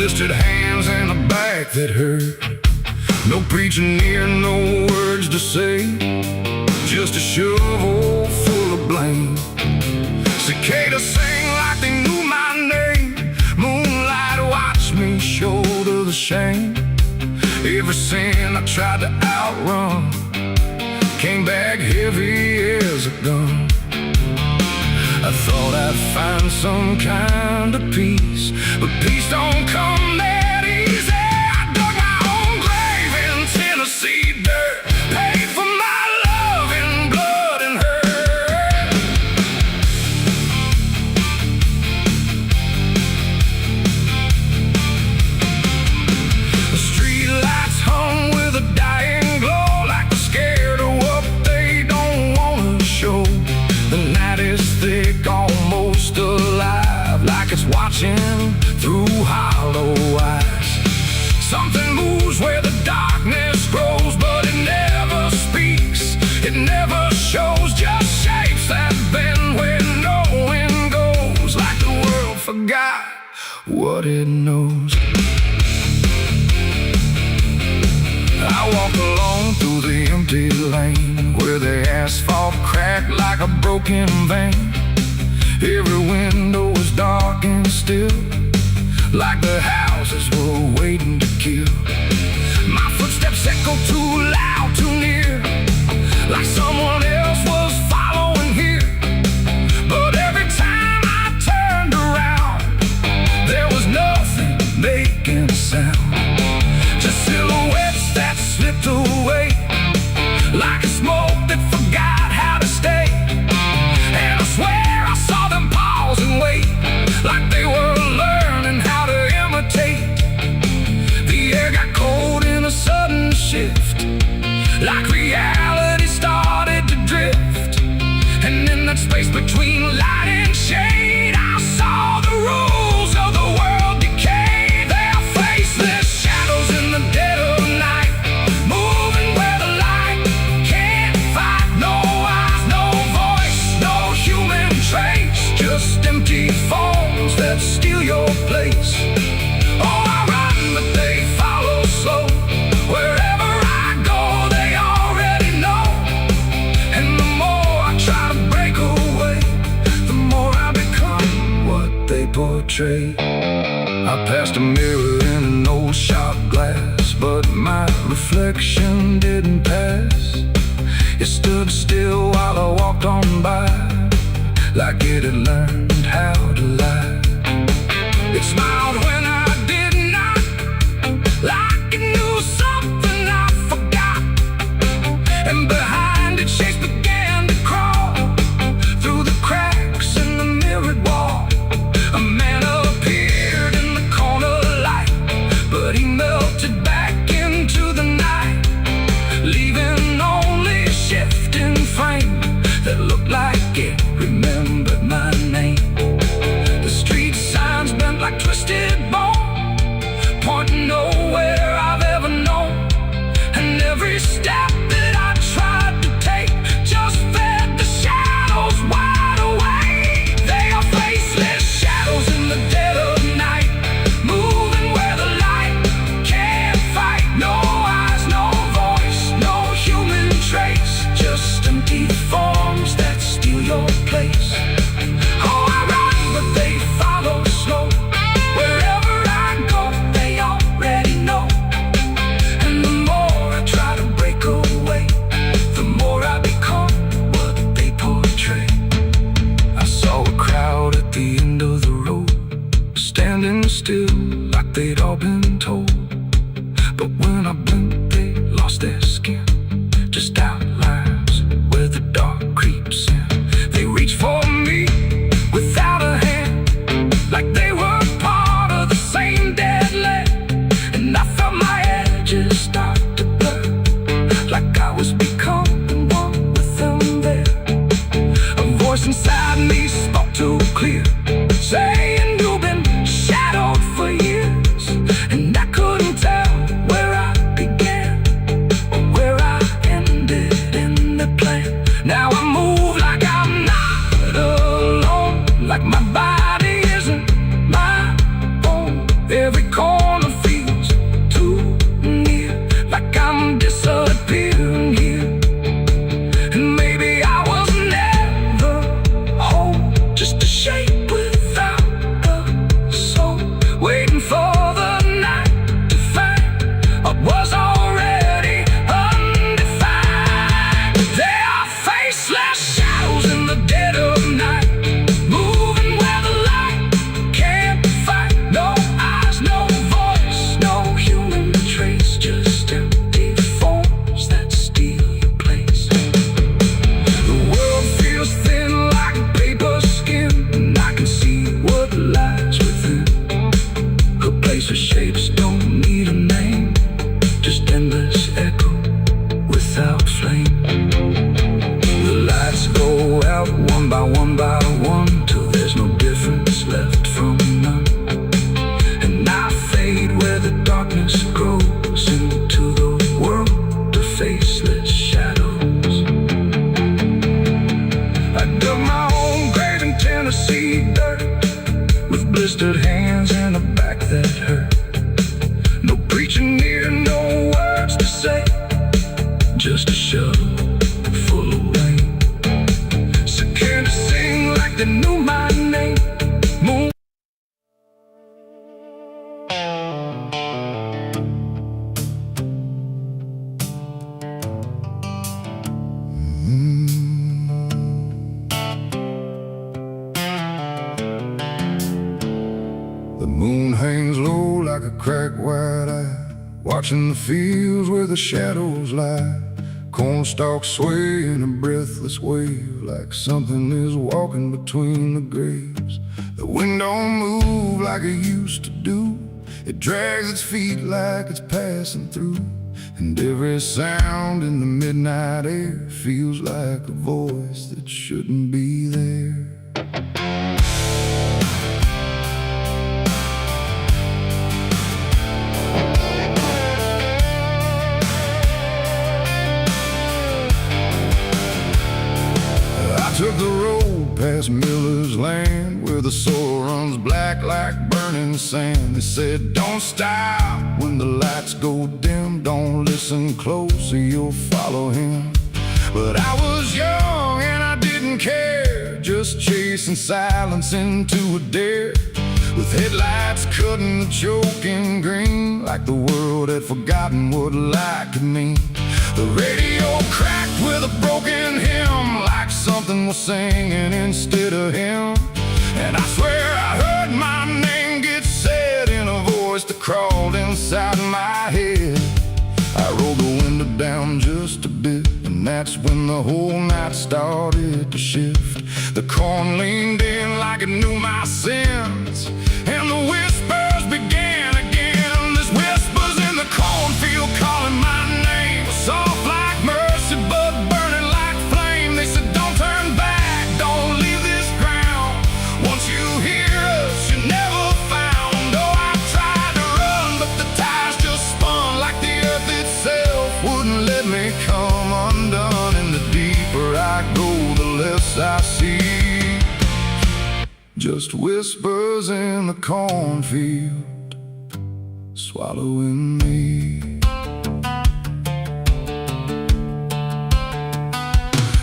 twisted hands and a back that hurt. No preaching near, no words to say, just a shovel full of blame. Cicadas sing like they knew my name. Moonlight watched me shoulder the shame. Every sin I tried to outrun came back heavy as a gun. I thought I'd find some kind of peace, but peace don't come that easy. I dug my own grave in Tennessee dirt, paid for my love in blood and hurt. The street lights hung with a dying glow, like they're scared of what they don't want to show. The night is thick, almost alive, like it's watching through hollow eyes. Something moves where the darkness grows, but it never speaks, it never shows, just shapes that bend where no wind goes, like the world forgot what it knows. I walk along through the empty lane, where the asphalt cracked like a broken vein. Every window was dark and still, like the houses were waiting to kill. My footsteps echo too loud, too near, like someone else was following here. But every time I turned around, there was nothing making a sound, just silhouettes that slipped away, like a smoke that forgot how to stay. And I swear I saw them pause and wait, like they were learning how to imitate. The air got cold in a sudden shift, like reality started to drift. And in that space between light and shade, I saw the rules of the world decay. They are faceless shadows in the dead of night, moving where the light can't fight. No eyes, no voice, no human trace, just empty forms that steal your place. Oh, I run, but they follow slow. Wherever I go, they already know. And the more I try to break away, the more I become what they portray. I passed a mirror in an old shop glass, but my reflection didn't pass. It stood still while I walked on by, like it had learned how to lie. It smiled when I did not, like it knew something I forgot. And behind it, shapes began to crawl through the cracks in the mirrored wall. A man appeared in the corner light, but he melted back into the night, leaving only a shifting frame that looked like it remembered my name. The street signs bent like twisted bone, pointing nowhere I've ever known. And every step that I tried to take just fed the shadows wide awake. They are faceless shadows in the dead of night, moving where the light can't fight. No eyes, no voice, no human trace, just empty forms that steal your place. Oh, I run, but they follow slow. Wherever I go, they already know. And the more I try to break away, the more I become what they portray. I saw a crowd at the end of the road, standing still like they'd all been told. But when I blinked, they lost their skin, just outlines where the dark creeps in. They reach for me without a hand, like they were part of the same dead land. And I felt my edges start to blur, like I was becoming one with them there. A voice inside me spoke too clear, saying you've been shadowed for years. And I couldn't tell where I began or where I ended in the plan. Now I move like I'm not alone, like my body isn't my own. Every corner sweet dirt, with blistered hands and a back that hurt. No preaching near, no words to say, just a shovel full of rain. So can't sing like they knew my name. Moon. The moon hangs low like a cracked white eye, watching the fields where the shadows lie. Corn stalks sway in a breathless wave, like something is walking between the graves. The wind don't move like it used to do, it drags its feet like it's passing through. And every sound in the midnight air feels like a voice that shouldn't be there. Took the road past Miller's land, where the soil runs black like burning sand. They said, don't stop when the lights go dim, don't listen close or you'll follow him. But I was young and I didn't care, just chasing silence into a dare, with headlights cutting the choking green, like the world had forgotten what light could mean. The radio cracked with a broken hymn, like something was singing instead of him. And I swear I heard my name get said in a voice that crawled inside my head. I rolled the window down just a bit, and that's when the whole night started to shift. The corn leaned in like it knew my sins, and the whispers began again. There's whispers in the cornfield calling my name, soft like mercy but burning like flame. They said, don't turn back, don't leave this ground. Once you hear us, you're never found. Oh, I tried to run, but the tires just spun, like the earth itself wouldn't let me come undone. And the deeper I go, the less I see, just whispers in the cornfield swallowing me.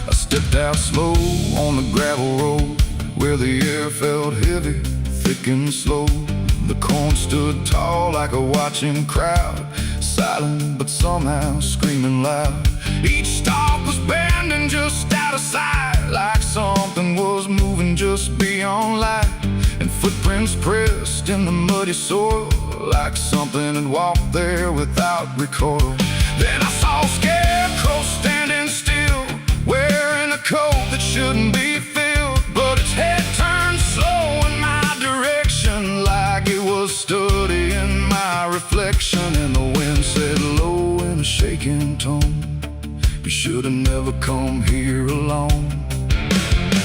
I stepped out slow on the gravel road, where the air felt heavy, thick and slow. The corn stood tall like a watching crowd, silent but somehow screaming loud. Each stalk was bending just out of sight, like something was moving just beyond light. And footprints pressed in the muddy soil, like something had walked there without recoil. Then I saw a scarecrow standing still, wearing a coat that shouldn't be filled, but its head turned slow in my direction, like it was studying my reflection. And the wind said low in a shaking tone, you should have never come here alone.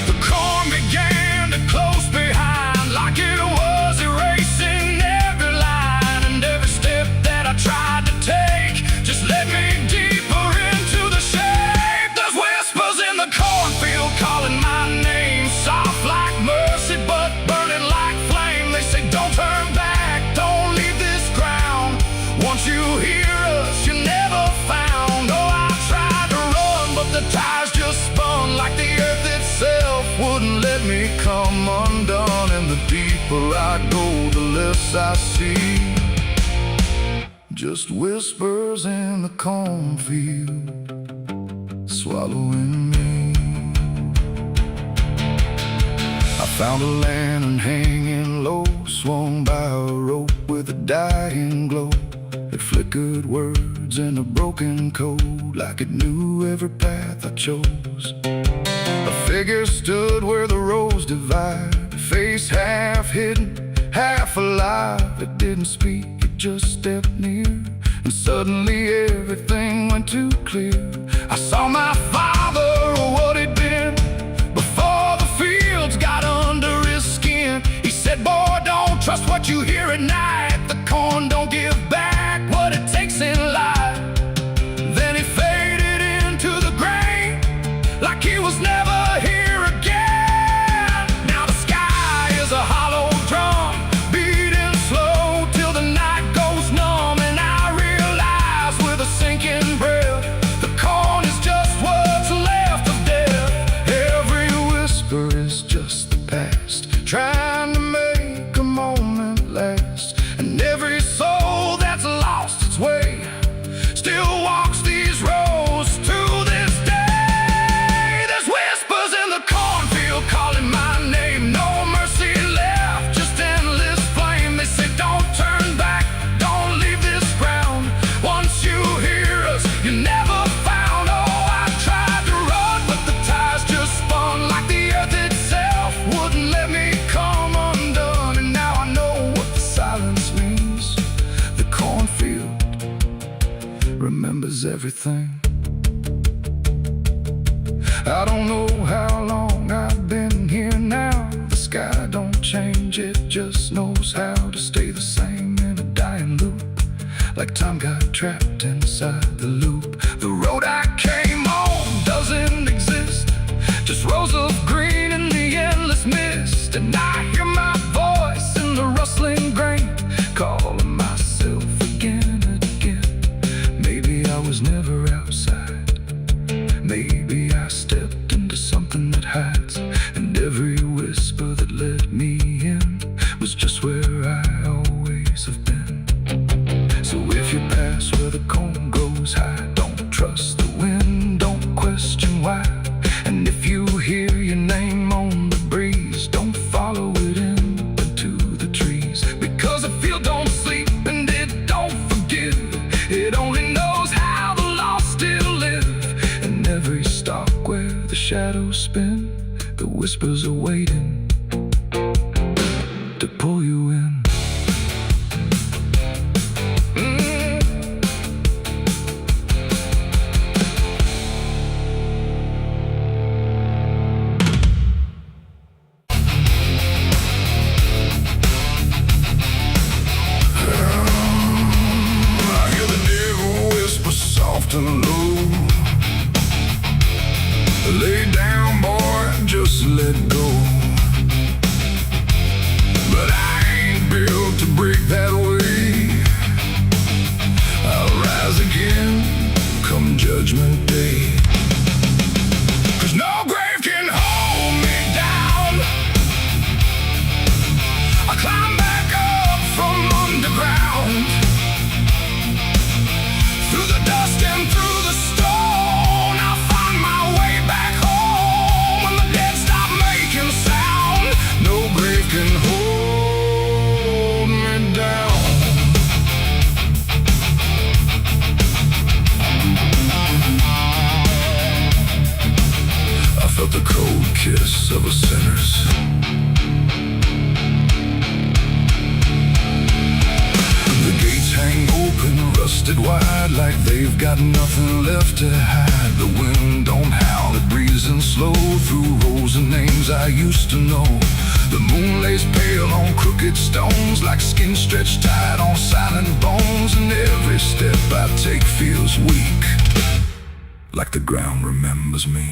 The corn began to close behind, like it was erasing every line. And every step that I tried to take just led me deeper into the shade. There's whispers in the cornfield calling my name, soft like mercy but burning like flame. They say, don't turn back, don't leave this ground. Once you hear us, you're never found. Oh, I tried to run, but the tires just spun, like the earth itself wouldn't let me come undone. And the deeper I go, the less I see, just whispers in the cornfield swallowing me. I found a lantern hanging low, swung by a rope with a dying glow. It flickered words in a broken code, like it knew every path I chose. A figure stood where the roads divide, face half hidden, half alive. It didn't speak, it just stepped near, and suddenly everything went too clear. I saw my father, or what he'd been, before the fields got under his skin. He said, boy, don't trust what you hear at night. The corn don't give back what it takes in life. Then he faded into the grain, like he was never here again. Now the sky trying to make a moment last. And every soul that's lost its way still walks these roads to this day. There's whispers in the cornfield calling my name. No mercy left, just endless flame. They say don't turn back, don't leave this ground. Once you hear us, you never found. Oh, I tried to run, but the ties just spun like the earth itself wouldn't let me come undone. And now I know what the silence means. The cornfield remembers everything. I don't know how long I've been here now. The sky don't change, it just knows how to stay the same in a dying loop. Like time got trapped inside the loop. The road I came on doesn't exist, just rows of green in the endless mist. And I hear my voice in the rustling grain, calling myself again and again. Maybe I was never outside, maybe I stepped into something that hides. And every whisper that let me in was just where I always have been. So if you pass where the cone goes high, don't trust the wind, don't question why. And if you hear your name on the breeze, don't follow it into the trees. Because the field don't sleep and it don't forgive, it only knows how the lost still live. And every stalk where the shadows spin, the whispers are waiting to pull you in. And low, lay down, boy, just let go. But I ain't built to break that way. I'll rise again come judgment day. 'Cause no grave can hold me down. I climb back up from underground, through the dust and through the stone. I'll find my way back home when the dead stop making sound. No grave can hold me down. I felt the cold kiss of a sinner's. The gates hang open, rusted wide, like they've got nothing left to hide. The wind don't howl, it breathes in slow through rows of names I used to know. The moon lays pale on crooked stones, like skin stretched tight on silent bones. And every step I take feels weak, like the ground remembers me.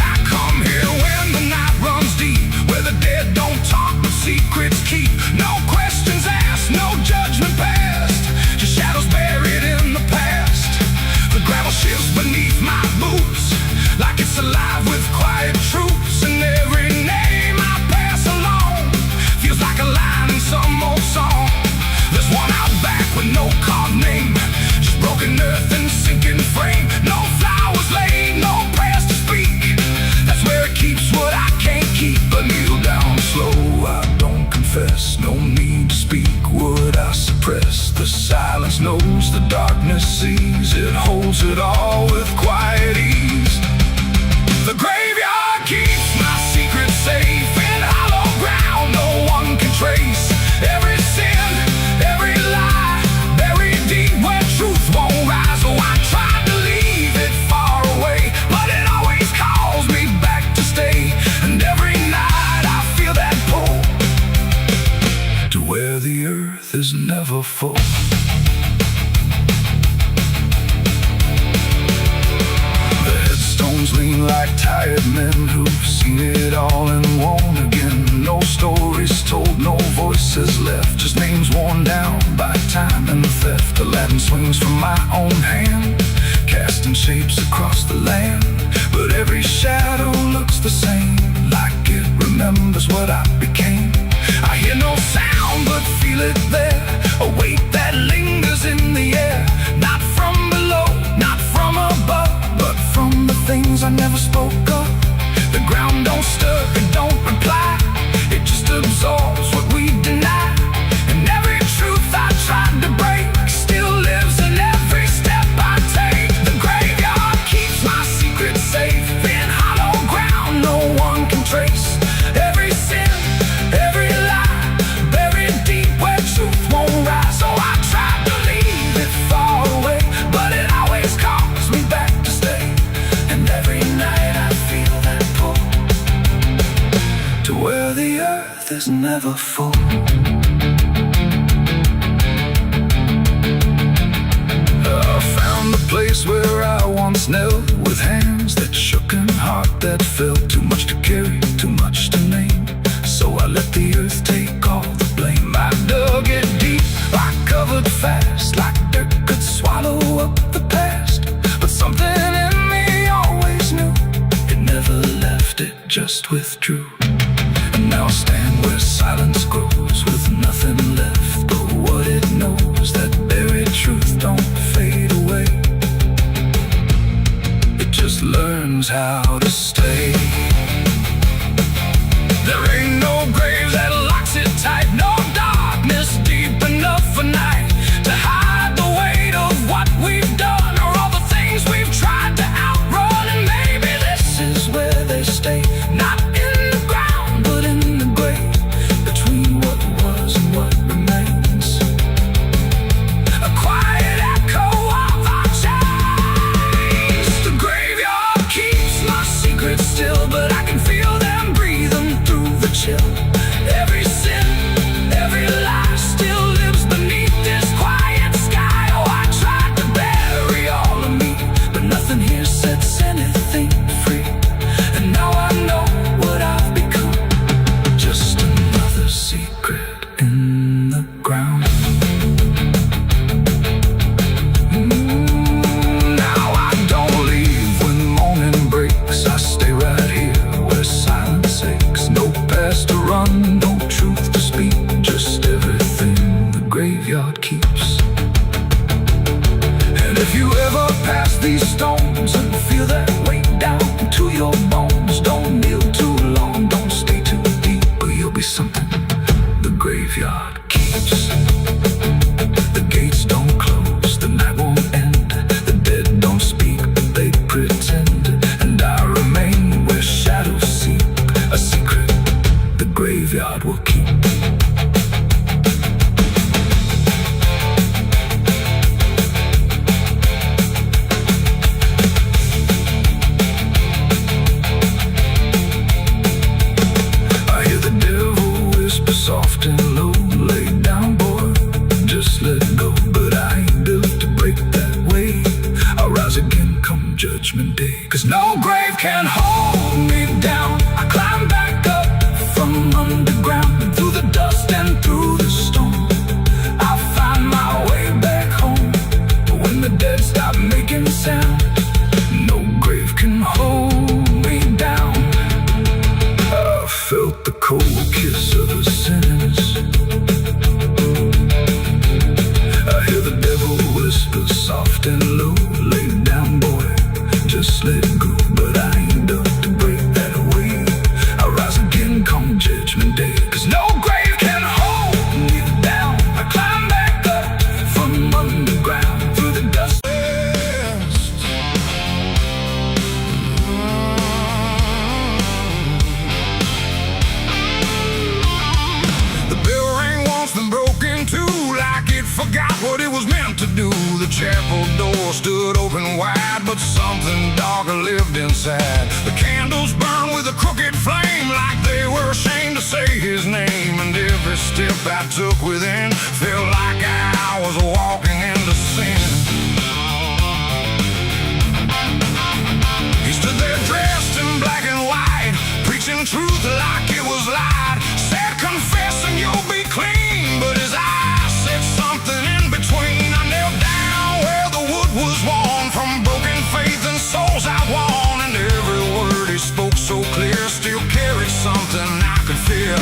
I come here when the night runs deep, where the dead don't talk but secrets keep. No questions asked, no judgment passed, just shadows buried in the past. The gravel shifts beneath my boots, like it's alive with quiet troops. And every name I pass along feels like a line in some old song. There's one out back with no carved name, just broken earth and sinking frame. No flowers laid, no prayers to speak. That's where it keeps what I can't keep. But kneel down slow, I don't confess. No need to speak what I suppress. The silence knows, the darkness sees. It holds it all with quiet ease. The graveyard keeps my secret safe in hollow ground no one can trace. Every sin, every lie, buried deep where truth won't rise. Oh, I tried to leave it far away, but it always calls me back to stay. And every night I feel that pull to where the earth is never full. The headstones lean like tired men who've seen it all and won't again. No stories told, no voices left, just names worn down by time and theft. The Latin swings from my own hand, casting shapes across the land. But every shadow looks what I became. I hear no sound but feel it there, a weight that lingers in the air. Not from below, not from above, but from the things I never spoke of. The ground don't stir, it don't reply, it just absorbs what we deny. And every truth I tried to break still lives in every step I take. The graveyard keeps my secret safe in hollow ground no one can trace. Every sin, every lie, buried deep where truth won't rise. So I tried to leave it far away, but it always calls me back to stay. And every night I feel that pull to where the earth is never full. I found the place where I once knelt, with hands that shook and heart that felt. Too much to carry, too much to name, so I let the earth take all the blame. I dug it deep, I covered fast, like dirt could swallow up the past. But something in me always knew, it never left, it just withdrew. And now I stand where silence grows, with nothing left but what it knows. That buried truth don't fade away, it just learns how to stay. There ain't no grave that locks it tight, no darkness deep enough for night to hide the weight of what we've done, or all the things we've tried to outrun. And maybe this is where they stay, not in the ground but in the grave, between what was and what remains. A quiet echo of our chains. The graveyard keeps my secrets still, but I can feel them breathing through the chill. Every sin, every lie still lives beneath this quiet sky. Oh, I tried to bury all of me, but nothing here sets anything free. And now I know what I've become, just another secret in the ground. Now I don't leave when morning breaks, I stay right here where silence aches. No past to run, no truth to speak, just everything the graveyard keeps. And if you ever pass these stones and feel that weight down to your bones, don't kneel too long, don't stay too deep, or you'll be something the graveyard keeps. The gates don't close, the night won't end, the dead don't speak, but they pretend. And I remain where shadows seep, a secret the graveyard will keep. I hear the devil whisper soft and low, lay down boy, just let go. But I ain't built to break that way, I'll rise again come judgment day. Cause no grave can hold me down, I climb back up from underground, and through the dust and through the storm, I'll find my way back home. But when the dead stop making sound, no grave can hold me down. I felt the cold kiss of the sinners, I hear the devil whisper soft and low, lay down boy, just let go. But I ain't done to break that away, I'll rise again come judgment day. Cause no grave can hold me down, I climb back up from underground, through the dust. The bell rang once, then broke in two, like it forgot what it was meant to do. The chapel door stood open wide, but something darker lived inside. The candles burned with a crooked flame, like they were ashamed to say his name. And every step I took within felt like I was walking into sin. He stood there dressed in black and white, preaching truth like it was lied. Said confessing you'll be clean, but his eyes said something in between. I knelt down where the wood was worn from broken faith and souls outworn. And every word he spoke so clear still carried something I could feel.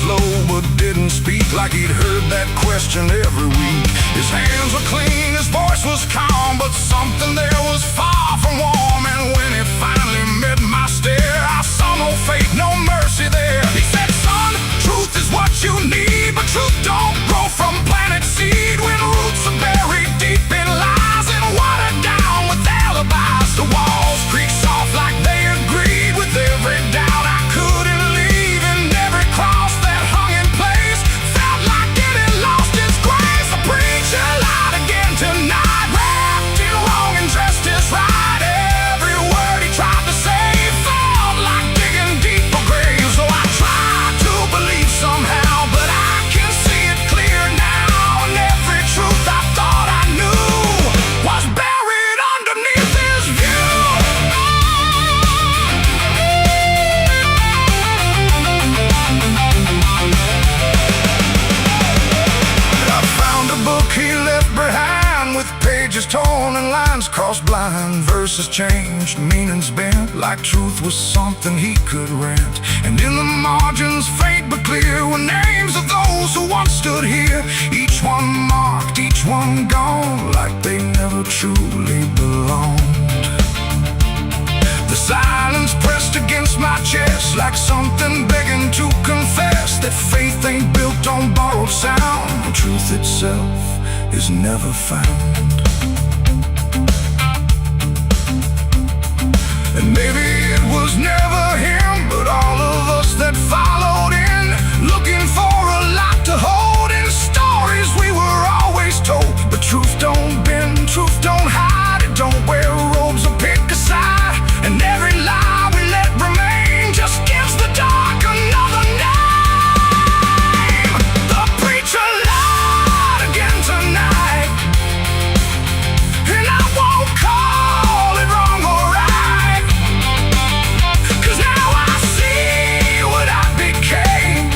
slow but didn't speak, like he'd heard that question every week. His hands were clean, his voice was calm, but something there was far from warm. And when it finally met my stare, I saw no fate, no mercy there. He said, son, truth is what you need, but truth don't grow from planet seed. When roots are buried deep in lies and watered down with alibis, the walls creak soft like they agreed with every doubt I couldn't leave. And every cross that hung in place felt like it had lost its grace. The preacher lied again tonight, wrapped in wrong and dressed as right. Every word he tried to say felt like digging deep for graves. So I tried to believe somehow, but I can see it clear now. And every truth I thought I knew was buried underneath his view. I found a book he left behind, with pages torn and lines crossed blind. Verses changed, meanings bent, like truth was something he could rent. And in the margins, faint but clear, were names of those who once stood here. Each one marked, each one gone, like they never truly belonged. The silence pressed against my chest, like something begging to confess that faith ain't built on borrowed sound. The truth itself is never found. And maybe it was never him, but all of us that followed in, looking for a lot to hold in stories we were always told. But truth don't bend, truth don't hide, it don't wear robes or pick a side. And every lie we let remain just gives the dark another name. The preacher lied again tonight, and I won't call it wrong or right, 'cause now I see what I became.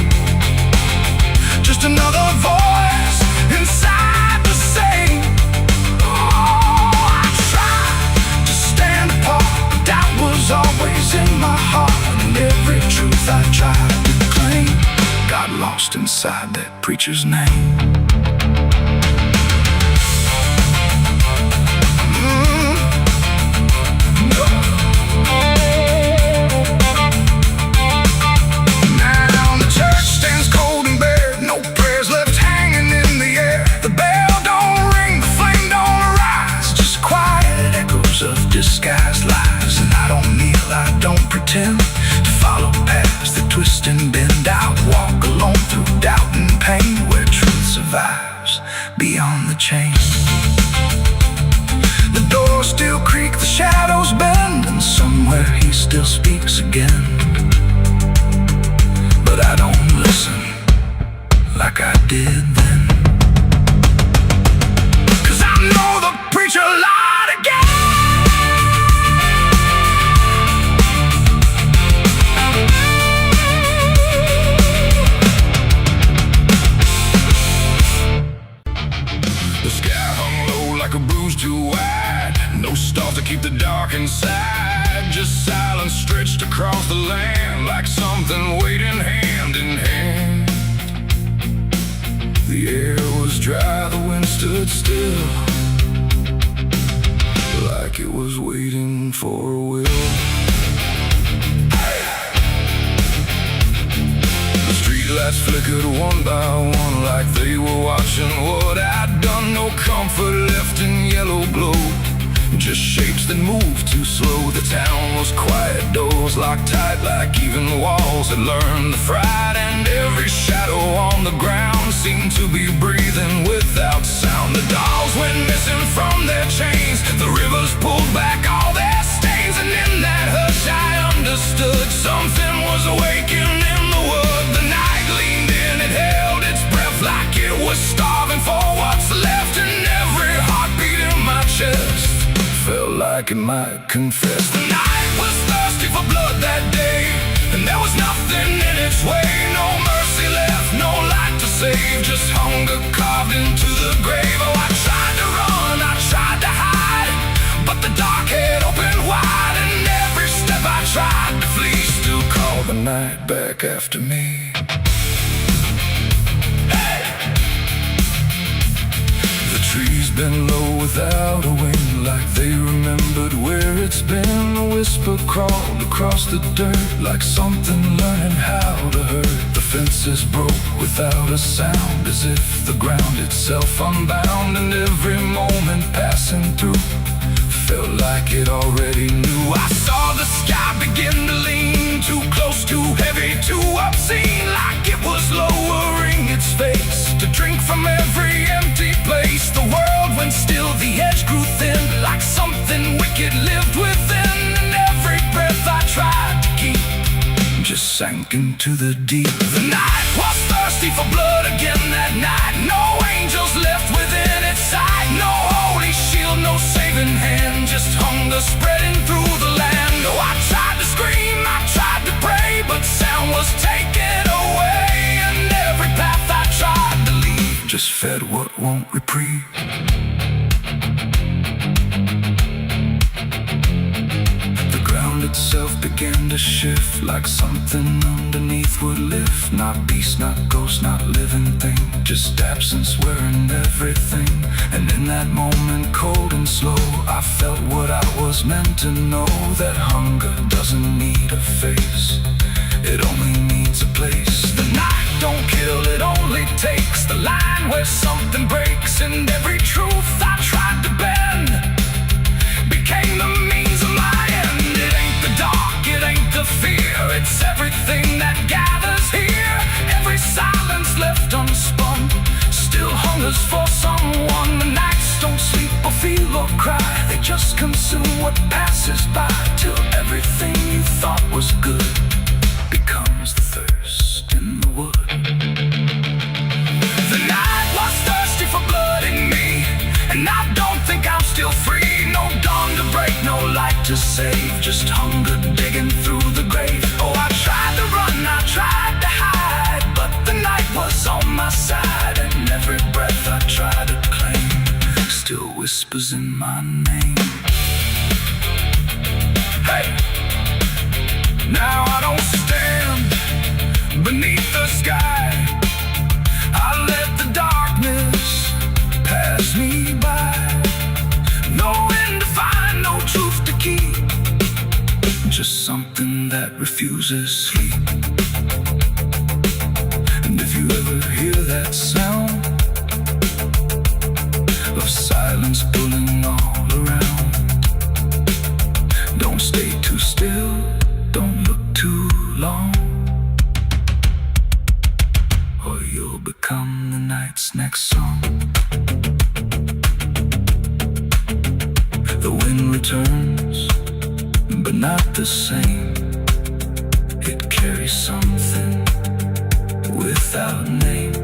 Just another voice inside the same. Oh, I tried to stand apart, but doubt was always in my heart. And every truth I tried to claim got lost inside that preacher's name. Now the church stands cold and bare, no prayers left hanging in the air. The bell don't ring, the flame don't arise, just quiet echoes of disguised lies. And I don't kneel, I don't pretend to follow paths that twist and bend. I walk alone through doubt and pain, where truth survives beyond the chain. The doors still creak, the shadows bend, and somewhere he still speaks again. But I don't listen like I did then, 'cause I know the preacher lied again. The sky hung low like a bruise too wide, no stars to keep the dark inside. Just silence stretched across the land, like something waiting hand in hand. The air was dry, the wind stood still, like it was waiting for a will. The streetlights flickered one by one, like they were watching what I'd done. No comfort left in yellow glow, just shapes that moved too slow. The town was quiet, doors locked tight, like even walls had learned the fright. And every shadow on the ground seemed to be breathing without sound. The dogs went missing from their chains, the rivers pulled back all their stains. And in that hush I understood something was awakening in the wood. The night leaned in, it held its breath like it was starving for what's left. And every heartbeat in my chest felt like it might confess. The night was thirsty for blood that day, and there was nothing in its way. No mercy left, no light to save, just hunger carved into the grave. Oh, I tried to run, I tried to hide, but the dark had opened wide. And every step I tried to flee still called the night back after me. been low without a wing, like they remembered where it's been. A whisper crawled across the dirt, like something learning how to hurt. The fences broke without a sound, as if the ground itself unbound. And every moment passing through felt like it already knew. I saw the sky begin to lean, too close, too heavy, too obscene, like it was lowering its face to drink from every empty place. The world went still, the edge grew thin, like something wicked lived within. And every breath I tried to keep just sank into the deep. The night was thirsty for blood again that night. No angels left within its sight, no holy shield, no saving hand, just hunger spreading through the land. Oh, I tried to scream, I tried to pray, but sound was taken away. And every path I tried to leave just fed what won't reprieve. The ground itself began to shift, like something underneath would lift. Not beast, not ghost, not living thing, just absence wearing everything. And in that moment, cold and slow, I felt what I was meant to know, that hunger doesn't need a face, it only needs a place. The night don't kill, it only takes the line where something breaks. And every truth I tried to bend became the means of my end. It ain't the dark, it ain't the fear, it's everything that gathers here. Every silence left unspun still hungers for someone. The nights don't sleep or feel or cry, they just consume what passes by, till everything you thought was good becomes the thirst in the wood. The night was thirsty for blood in me, and I don't think I'm still free. No dawn to break, no light to save, just hunger digging through the grave. Oh, I tried to run, I tried to hide, but the night was on my side. And every breath I try to claim still whispers in my name. Hey! Now I don't stand beneath the sky, I let the darkness pass me by. No end to find, no truth to keep, just something that refuses sleep. And if you ever hear that sound of silence pulling all around, don't stay too still, don't look too long, or you'll become the night's next song. The wind returns, but not the same. It carries something without name,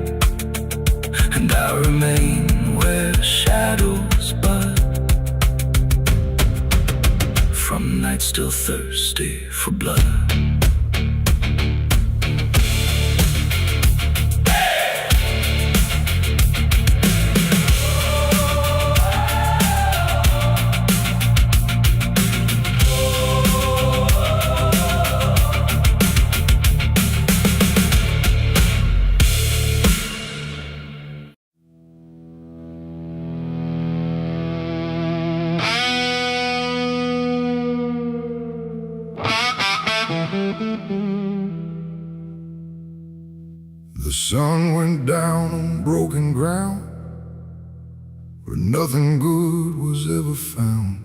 and I remain where shadows bud, from nights still thirsty for blood. The sun went down on broken ground, where nothing good was ever found.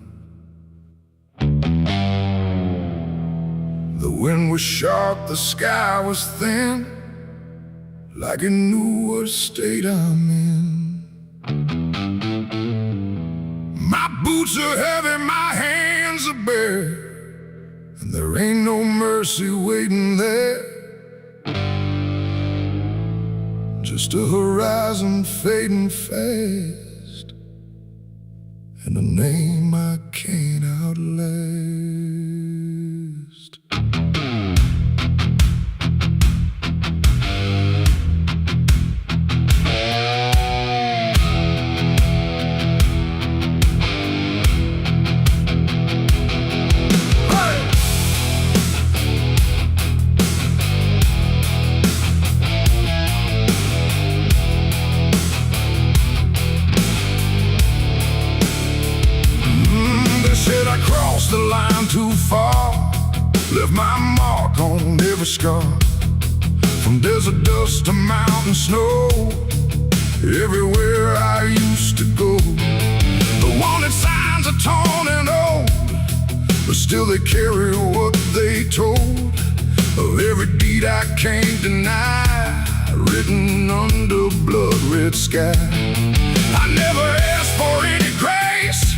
The wind was sharp, the sky was thin, like it knew what state I'm in. My boots are heavy, my hands are bare, and there ain't no mercy waiting there. Just a horizon fading fast, and a name I can't outlast. crossed the line too far, left my mark on every scar. From desert dust to mountain snow, everywhere I used to go. The wanted signs are torn and old, but still they carry what they told of every deed I can't deny, written under blood red sky. I never asked for any grace,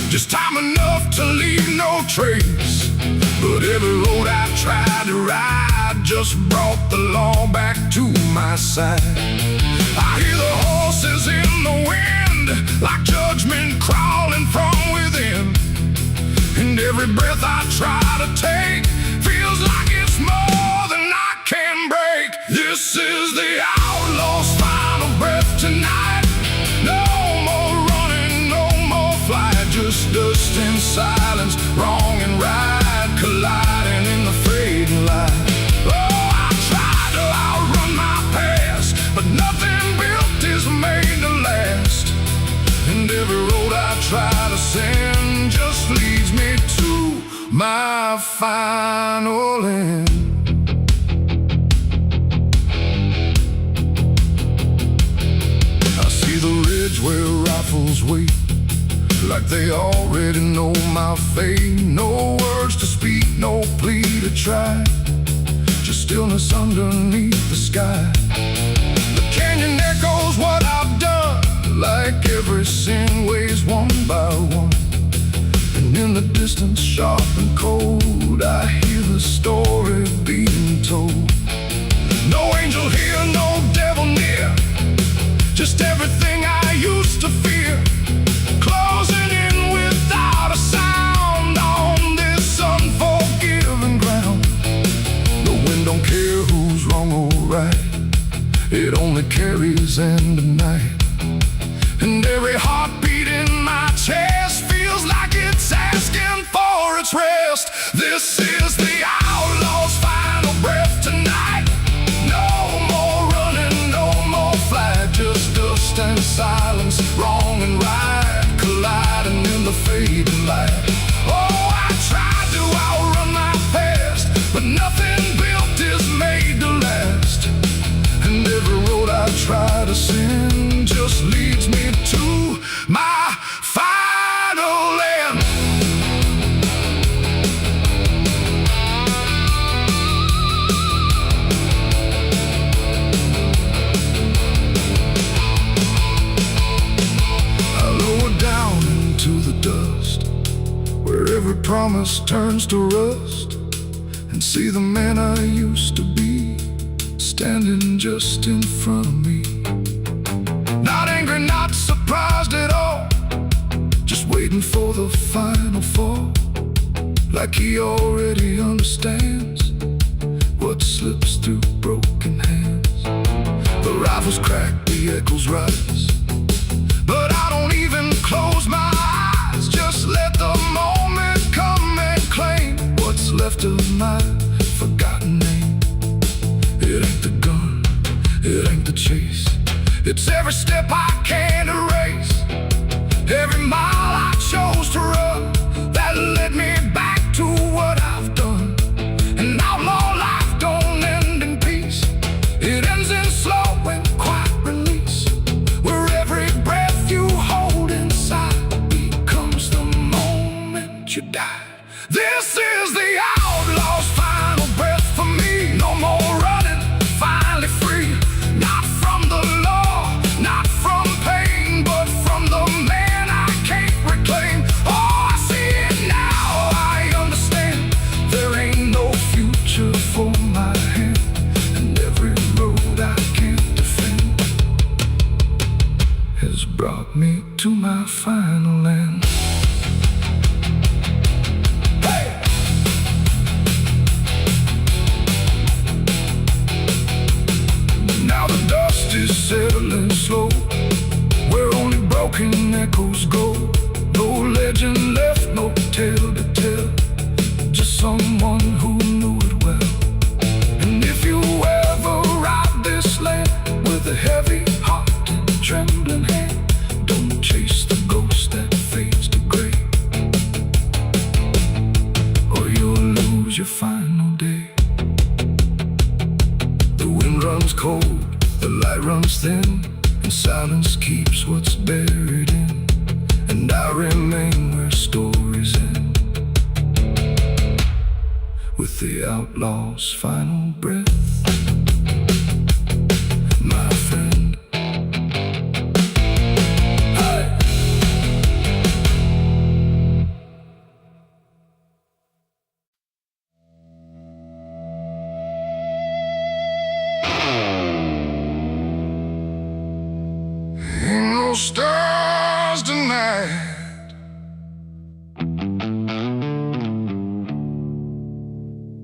just time enough to leave no trace. But every road I tried to ride just brought the law back to my side. I hear the horses in the wind, like judgment crawling from within. And every breath I try to take feels like it's more than I can break. This is the outlaw's final breath tonight. No more running, no more flight, just dust and silence, wrong and right, colliding in the fading light. Oh, I tried to outrun my past, but nothing built is made to last. And every road I try to send just leads me to my final end. I see the ridge where rifles wait, like they already know my fate. No words to speak, no plea to try, just stillness underneath the sky. The canyon echoes what I've done, like every sin weighs one by one. And in the distance, sharp and cold, I hear the story being told. No angel here, no devil near, just everything I used to fear, closing in without a sound on this unforgiving ground. The wind don't care who's wrong or right, it only carries end of night. And every heartbeat in my chest feels like it's asking for its rest. This is the outlaw's final breath tonight. No more running, no more flight, just dust and silence, wrong and right, colliding in the fading light. Oh, I tried to outrun my past, but nothing built is made to last. And every road I try to send just leads me to my final end. I lower down into the dust, where every promise turns to rust, and see the man I used to be standing just in front of me. Not angry, not surprised at all, just waiting for the final fall, like he already understands what slips through broken hands. The rifles crack, the echoes rise, but I don't even close my eyes, just let the moment come and claim what's left of my forgotten name. It ain't the gun, it ain't the chase, it's every step I can't erase, every mile I chose to run that led me back to what I've done. An outlaw life don't end in peace, it ends in slow and quiet release, where every breath you hold inside becomes the moment you die. This is the outlaw's final breath for me. No more running, finally free, not from the law, not from pain, but from the man I can't reclaim. Oh, I see it now, I understand, there ain't no future for my hand, and every road I can't defend has brought me to my final end. Now the dust is settling slow, where only broken echoes go. No legend left, no tale to tell, just someone who knew it well. And if you ever ride this land with a heavy heart and trembling hand, don't chase the ghost that fades to gray. outlaw's final breath. My friend, ain't no stars tonight.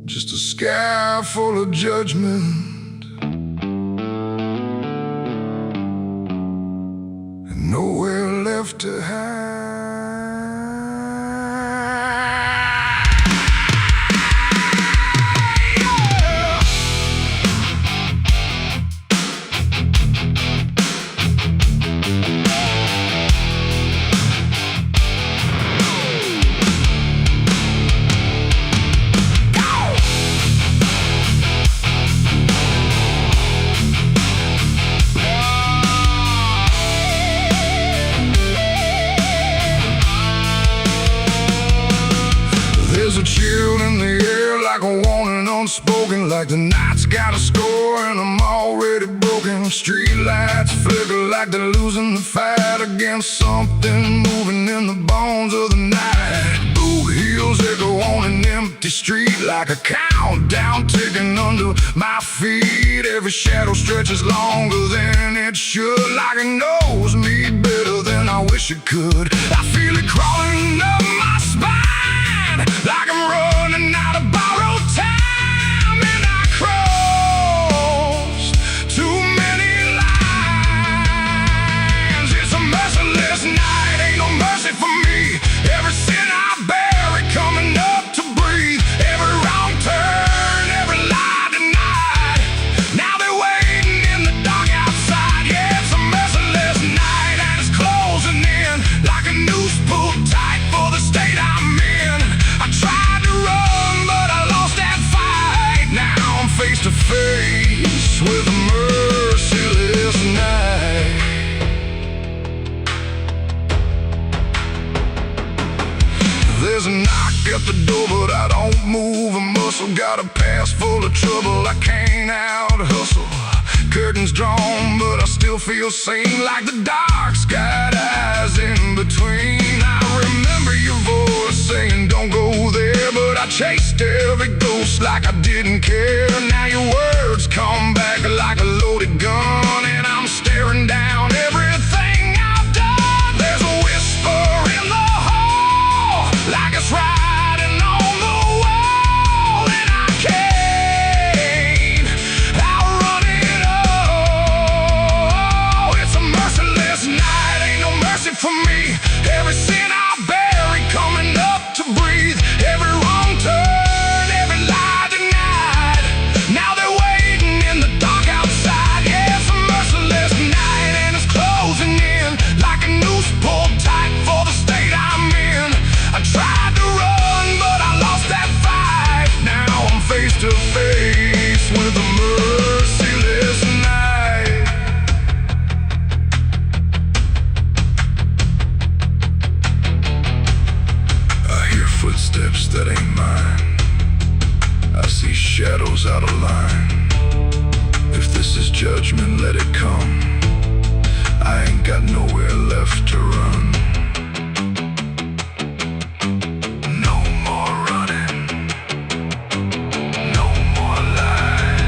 Just a sky full of judgment and nowhere left to hide. There's a chill in the air, like a warning unspoken, like the night's got a score and I'm already broken. Street lights flicker like they're losing the fight against something moving in the bones of the night. Boot heels echo on an empty street like a countdown ticking under my feet. Every shadow stretches longer than it should, like it knows me better than I wish it could. I feel it crawling up my spine, like I'm running out of borrowed time, and I crossed too many lines. It's a merciless night, ain't no mercy for me. Every sin I bury coming up to breathe. Every wrong turn, every lie denied. Now they're waiting in the dark outside. Yeah, it's a merciless night and it's closing in like a noose pulled tight for the state I'm in. I tried to run, but I lost that fight. Now I'm face to face with a merciless night. There's a knock at the door, but I don't move a muscle. Got a past full of trouble, I can't out-hustle. Curtains drawn, but I still feel sane, like the dark's got eyes in between. I remember your voice saying don't go there, but I chased every ghost like I didn't care. Now your words come back like a loaded gun, and I'm staring down everything I've done. There's a whisper in the hall, like it's riding on the wall, and I can't outrun it all. It's a merciless night, ain't no mercy for me. Every sin I bury coming up to breathe. Every wrong turn, every lie denied. Now they're waiting in the dark outside. Yeah, it's a merciless night and it's closing in like a noose pulled tight for the state I'm in. I tried to run, but I lost that fight. Now I'm face to face with a merciless night. I hear footsteps that ain't mine. I see shadows out of line. If this is judgment, let it come. I ain't got nowhere left to run. No more running. No more lies.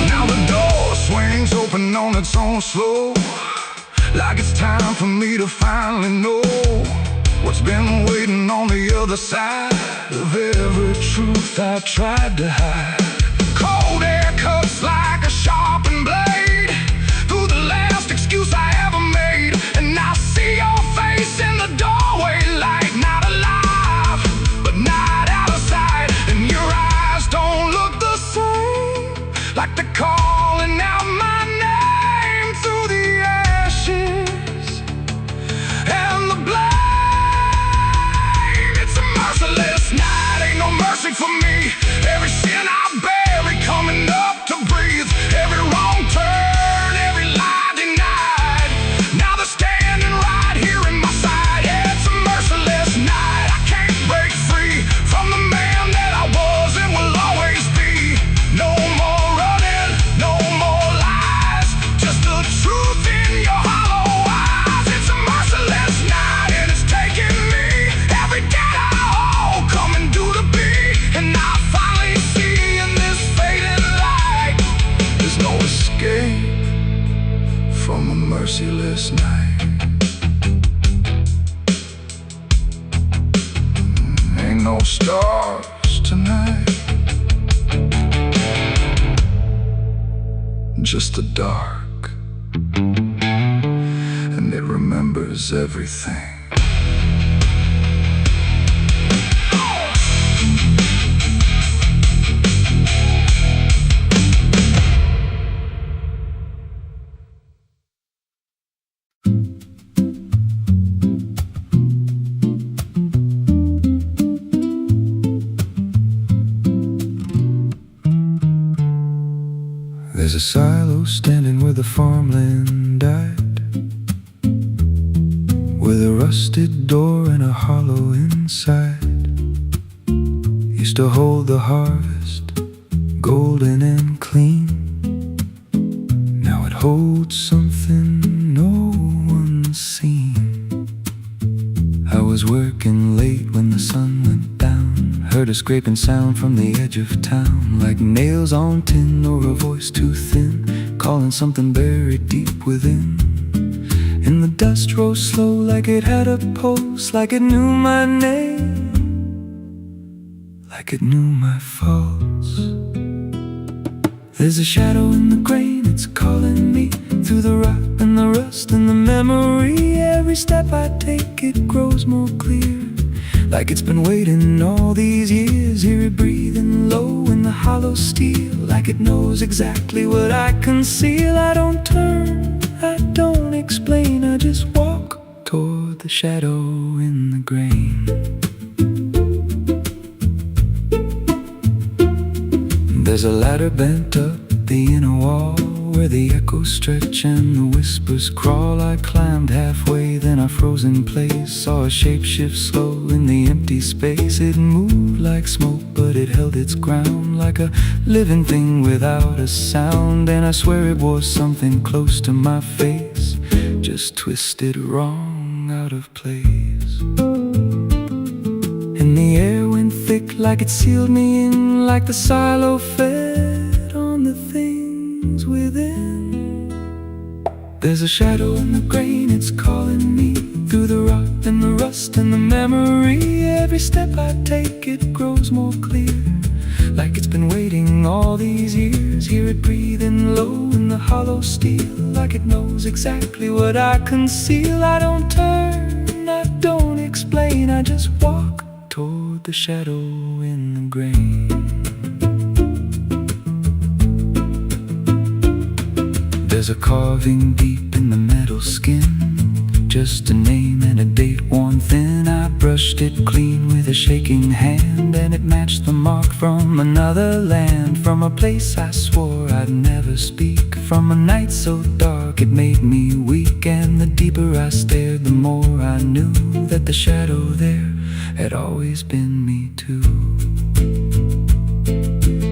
Now the door swings open on its own slow, like it's time for me to finally know what's been waiting on the other side of every truth I tried to hide. Cold air cuts like a sharpened blade through the last excuse I ever made, and I see your face in the doorway, like not alive, but not out of sight. And your eyes don't look the same, like they're calling out no stars tonight, just the dark, and it remembers everything. There's a silo standing where the farmland died, with a rusted door and a hollow inside. Used to hold the harvest, golden and clean. Now it holds something no one's seen. I was working late when the sun went down, heard a scraping sound from the edge of town, like nails on tin or a voice too thin, calling something buried deep within. And the dust rose slow like it had a pulse, like it knew my name, like it knew my faults. There's a shadow in the grain, it's calling me through the rot and the rust and the memory. Every step I take, it grows more clear, like it's been waiting all these years. Hear it breathing low in the hollow steel, like it knows exactly what I conceal. I don't turn, I don't explain, I just walk toward the shadow in the grain. There's a ladder bent up the inner wall, where the echoes stretch and the whispers crawl. I climbed halfway, then I froze in place, saw a shape shift slow in the empty space. It moved like smoke, but it held its ground, like a living thing without a sound. And I swear it was something close to my face, just twisted wrong, out of place. And the air went thick, like it sealed me in, like the silo fed on the things within. There's a shadow in the grain, it's calling me through the rot and the rust and the memory. Every step I take, it grows more clear, like it's been waiting all these years. Hear it breathing low in the hollow steel, like it knows exactly what I conceal. I don't turn, I don't explain, I just walk toward the shadow in the grain. There's a carving deep in the metal skin, just a name and a date worn thin. I brushed it clean with a shaking hand, and it matched the mark from another land, from a place I swore I'd never speak, from a night so dark it made me weak. And the deeper I stared, the more I knew that the shadow there had always been me too.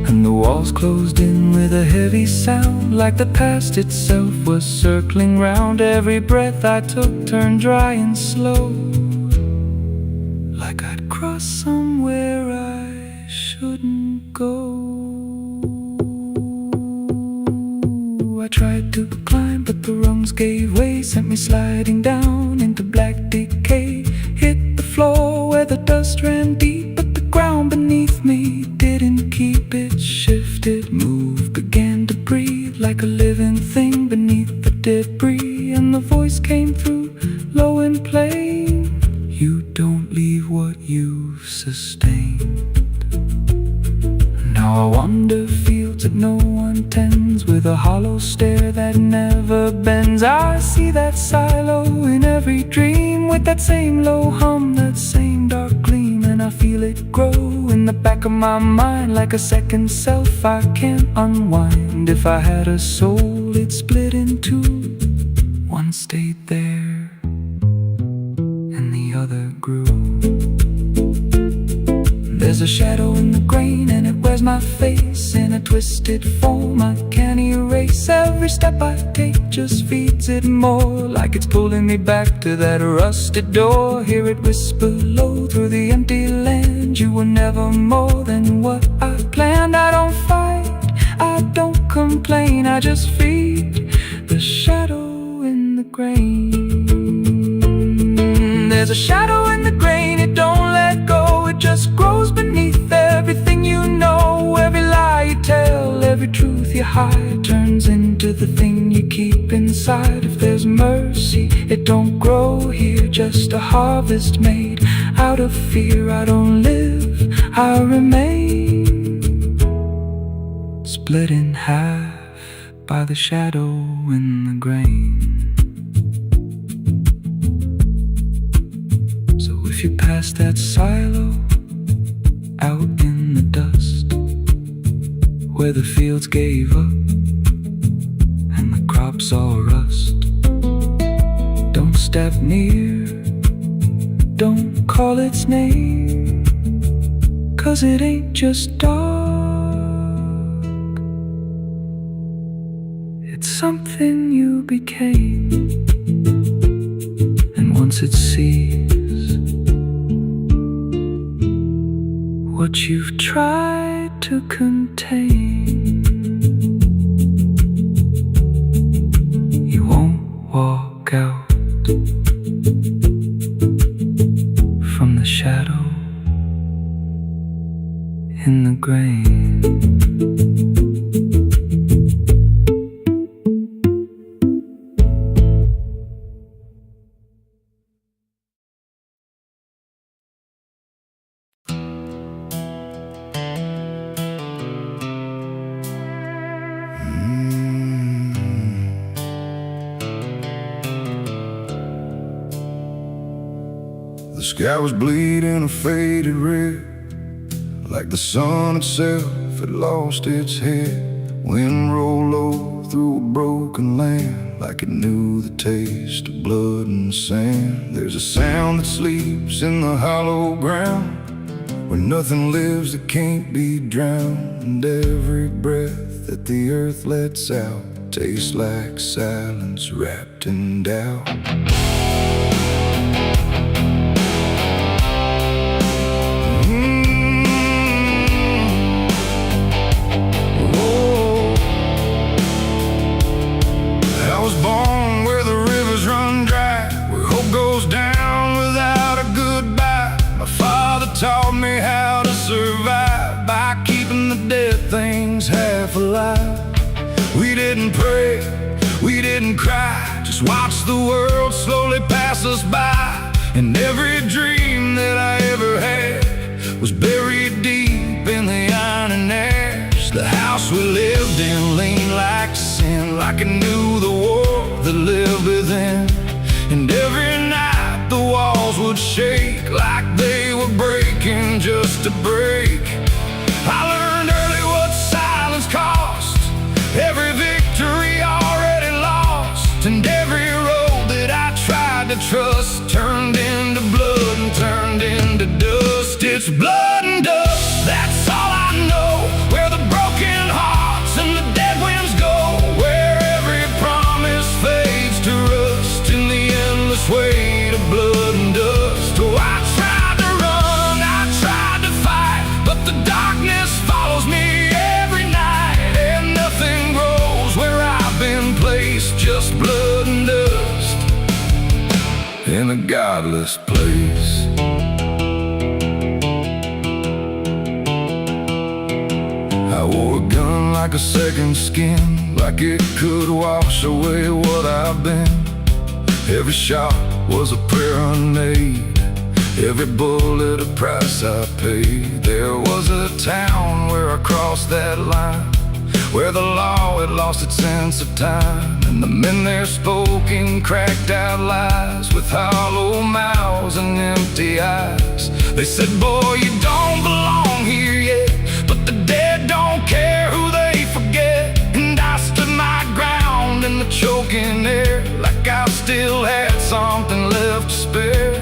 And the walls closed in with a heavy sound, like the past itself was circling round. Every breath I took turned dry and slow, like I'd crossed somewhere I shouldn't go. I tried to climb, but the rungs gave way, sent me sliding down into black decay. Hit the floor where the dust ran deep, but the ground beneath me didn't keep. It shifted, moved, began to breathe, like a living thing beneath the debris. And the voice came through, low and plain: you don't leave what you've sustained. Now I wander fields that no one tends, with a hollow stare that never bends. I see that silo in every dream, with that same low hum, that same dark gleam. And I feel it grow in the back of my mind, like a second self I can't unwind. If I had a soul, it'd split in two. One stayed there, and the other grew. There's a shadow in the grain, and it wears my face in a twisted form I can't erase. Every step I take just feeds it more, like it's pulling me back to that rusted door. Hear it whisper low through the empty land: you were never more than what I planned. I don't fight, I don't complain, I just feed the shadow in the grain. There's a shadow in the grain, it don't let go, it just grows. high turns into the thing you keep inside. If there's mercy, it don't grow here, just a harvest made out of fear. I don't live, I remain, split in half by the shadow in the grain. So if you pass that silo out in the dust, where the fields gave up and the crops all rust, don't step near, don't call its name, 'cause it ain't just dark, it's something you became. And once it sees what you've tried to contain, you won't walk out from the shadow in the grain. The sky was bleeding a faded red, like the sun itself had lost its head. Wind rolled low through a broken land, like it knew the taste of blood and sand. There's a sound that sleeps in the hollow ground, where nothing lives that can't be drowned. And every breath that the earth lets out tastes like silence wrapped in doubt. Taught me how to survive by keeping the dead things half alive. We didn't pray, we didn't cry, just watch the world slowly pass us by. And every dream that I ever had was buried deep in the iron and ash. The house we lived in leaned like sin, like it knew the war that lived within. And every night the walls would shake like they were breaking just to break. I learned early what silence cost, every victory already lost. And every road that I tried to trust turned into blood and turned into dust. It's blood and dust, that's all I know. Where the broken hearts and the dead winds go, where every promise fades to rust in the endless weight of blood and dust. Oh, I tried to run, I tried to fight, but the darkness follows me every night. And nothing grows where I've been placed, just blood and dust in a godless place. I wore a gun like a second skin, like it could wash away what I've been. Every shot was a prayer unmade, every bullet a price I paid. There was a town where I crossed that line, where the law had lost its sense of time. And the men there spoke in cracked out lies, with hollow mouths and empty eyes. They said, boy, you don't belong here yet, but the dead don't care who they forget. And I stood my ground in the choking air, like I still had something left to spare.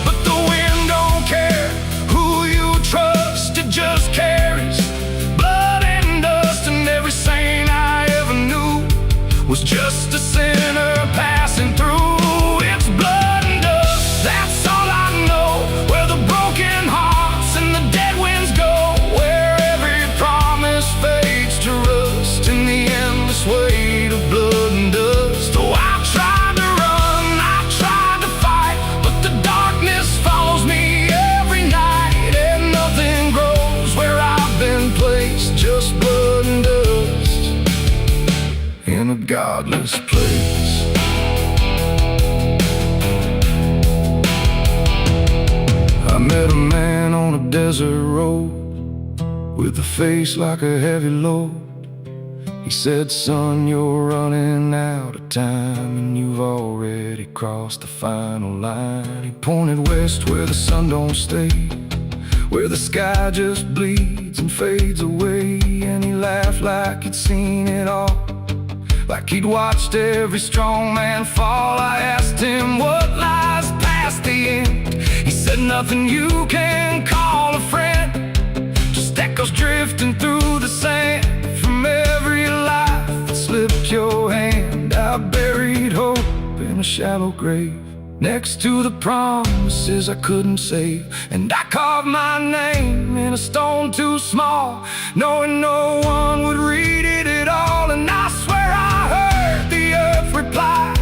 But the wind don't care who you trust, it just carries blood and dust. And every saint I ever knew was just a sinner passing through. It's blood and dust, that's all I know. Where the broken hearts godless place. I met a man on a desert road with a face like a heavy load. He said, son, you're running out of time, and you've already crossed the final line. He pointed west where the sun don't stay, where the sky just bleeds and fades away. And he laughed like he'd seen it all, like he'd watched every strong man fall. I asked him what lies past the end. He said, nothing you can call a friend, just echoes drifting through the sand from every life that slipped your hand. I buried hope in a shallow grave next to the promises I couldn't save, and I carved my name in a stone too small, knowing no one would read it at all. And I swear I heard the earth reply,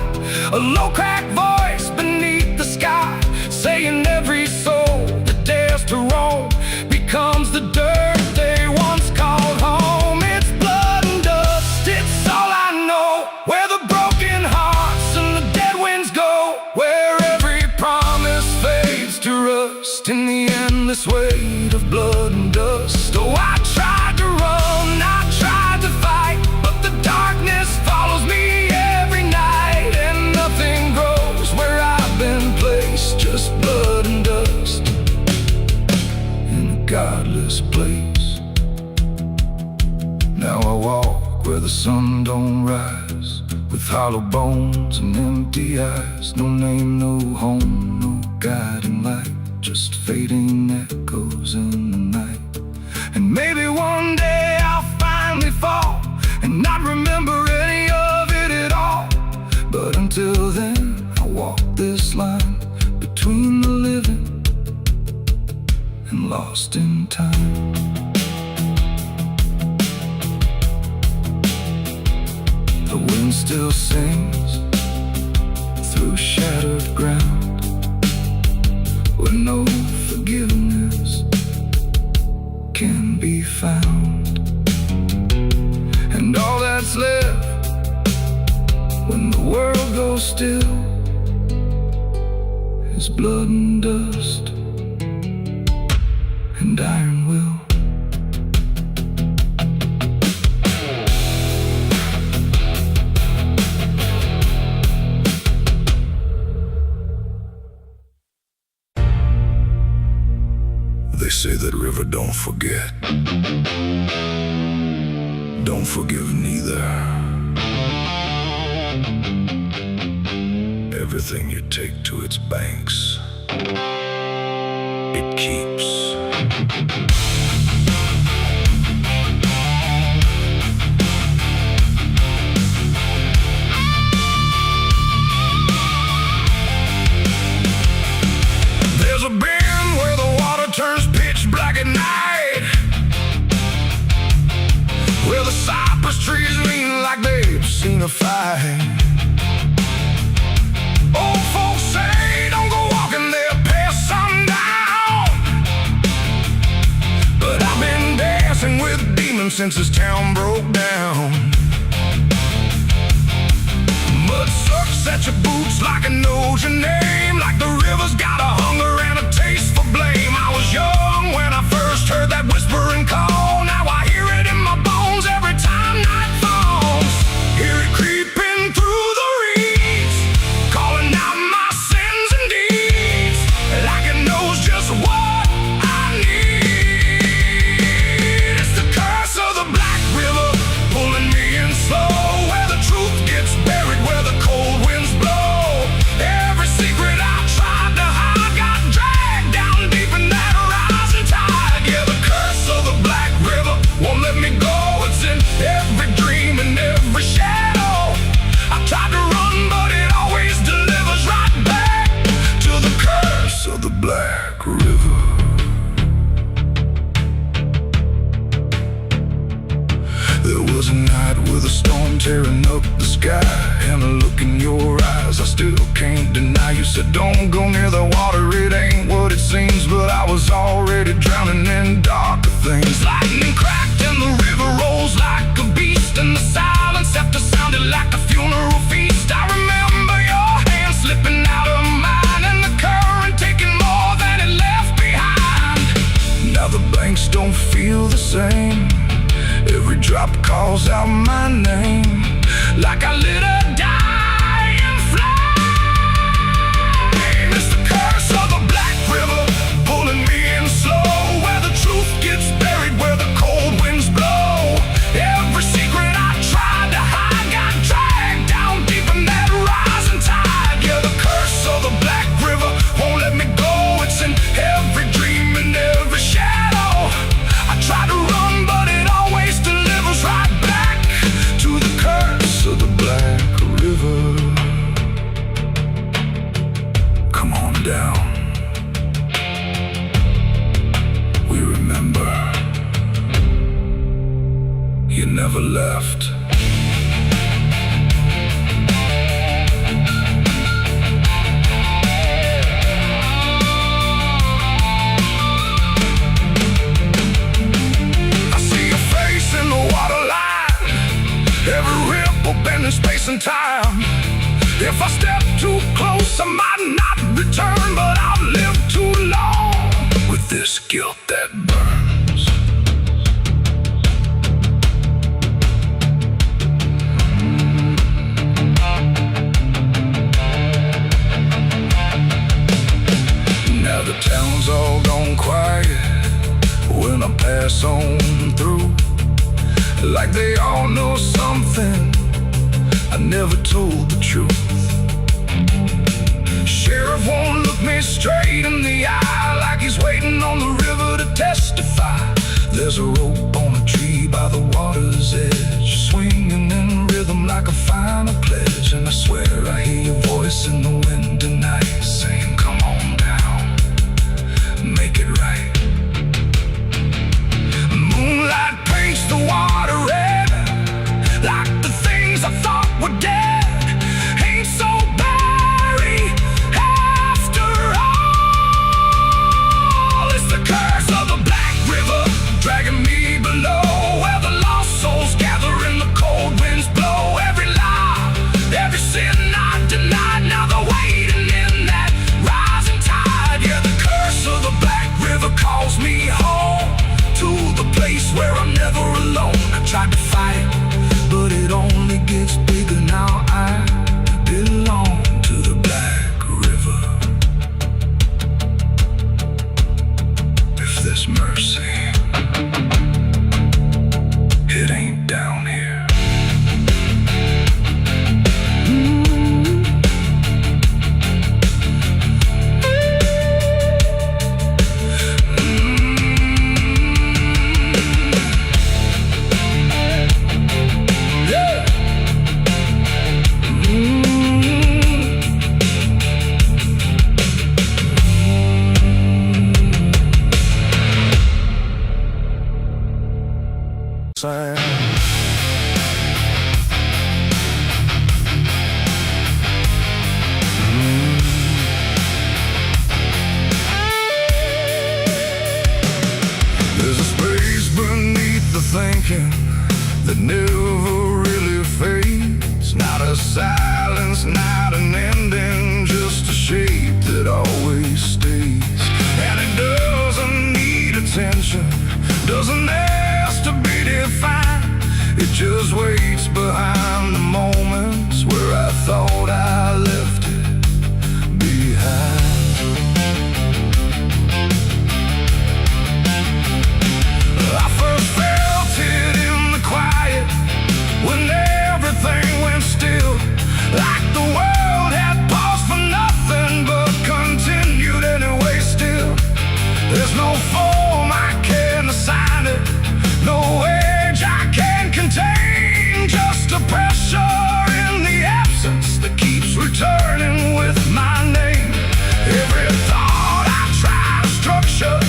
a low cracked voice beneath the sky, saying every soul that dares to roam becomes the dirt they once called home. It's blood and dust, it's all I know, where the broken hearts and the dead winds go, where every promise fades to rust in the endless weight of blood and dust. Oh, I tried to run, I tried to fight, but the darkness follows me every night, and nothing grows where I've been placed, just blood and dust in a godless place. Now I walk where the sun don't rise, with hollow bones and empty eyes. No name, no home, no guiding light, just fading echoes in the night. And maybe one day I'll finally fall and not remember any of it at all. But until then, I walk this line between the living and lost in time. The wind still sings through shattered ground, where no forgiveness can be found. And all that's left when the world goes still is blood and dust and iron will. They say that river don't forget, don't forgive neither. Everything you take to its banks, it keeps. There's a bend where the water turns pitch black at night, where the cypress trees lean like they've seen a fight. Old folks say don't go walking there past sundown, but I've been dancing with demons since this town broke down. Mud sucks at your boots like it knows your name, like the river's got a hunger and a taste for blame. I was young when I first heard that whispering call. Now I hear it in my bones every time night falls. Hear it creeping through the reeds, calling out my sins and deeds, like it knows just what I need. It's the curse of the Black River pulling me in slow, where the truth gets buried, where the cold winds blow. Every secret I tried to hide got dragged down deep in that rising tide. Yeah, the curse of the Black River won't let me go. It's in every dream and every shadow. I tried to run, but it always delivers right back to the curse of the Black River. There was a night with a storm tearing up the sky, and a look in your eyes I still can't deny. You said don't go near the water, it ain't what it seems, but I was already drowning in darker things. Lightning cracked and the river rolls like a beast, and the silence after sounded like a funeral calls out my name like I lit a dying flame. It's the curse of the Black River pulling me in slow, where the truth gets buried, where the cold winds blow. Every secret I tried to hide got dragged down deep in that rising tide. Yeah, the curse of the Black River won't let me go. It's in every dream and every shadow. I try to run, but it always delivers right back to the curse of the Black River. Come on down. We remember. You never left. Bending space and time. If I step too close, I might not return, but I've lived too long with this guilt that burns. Now the town's all gone quiet when I pass on through, like they all know something I never told the truth. Sheriff won't look me straight in the eye, like he's waiting on the river to testify. There's a rope on a tree by the water's edge, swinging in rhythm like a final pledge. And I swear I hear your voice in the wind tonight, saying, come on down, make it right. Moonlight paints the water red, like the things I thought were dead ain't so buried after all. It's the curse of the Black River dragging me below, where the lost souls gather and the cold winds blow. Every lie, every sin I denied, now they're waiting in that rising tide. Yeah, the curse of the Black River calls me home, to the place where I'm never alone. I tried to fight, but it only gets bigger now. I belong to the Black River. If there's mercy, it ain't down here. There's a space beneath the thinking that never really fades. Not a silence, not an ending, just a shape that always stays. And it doesn't need attention, doesn't ask to be defined. It just waits behind the moments where I thought I left it behind. I first felt it in the quiet, when everything went still, like the world had paused for nothing but continued anyway still. There's no form I can assign it, no age I can contain, just a pressure in the absence that keeps returning with my name. Every thought I try to structure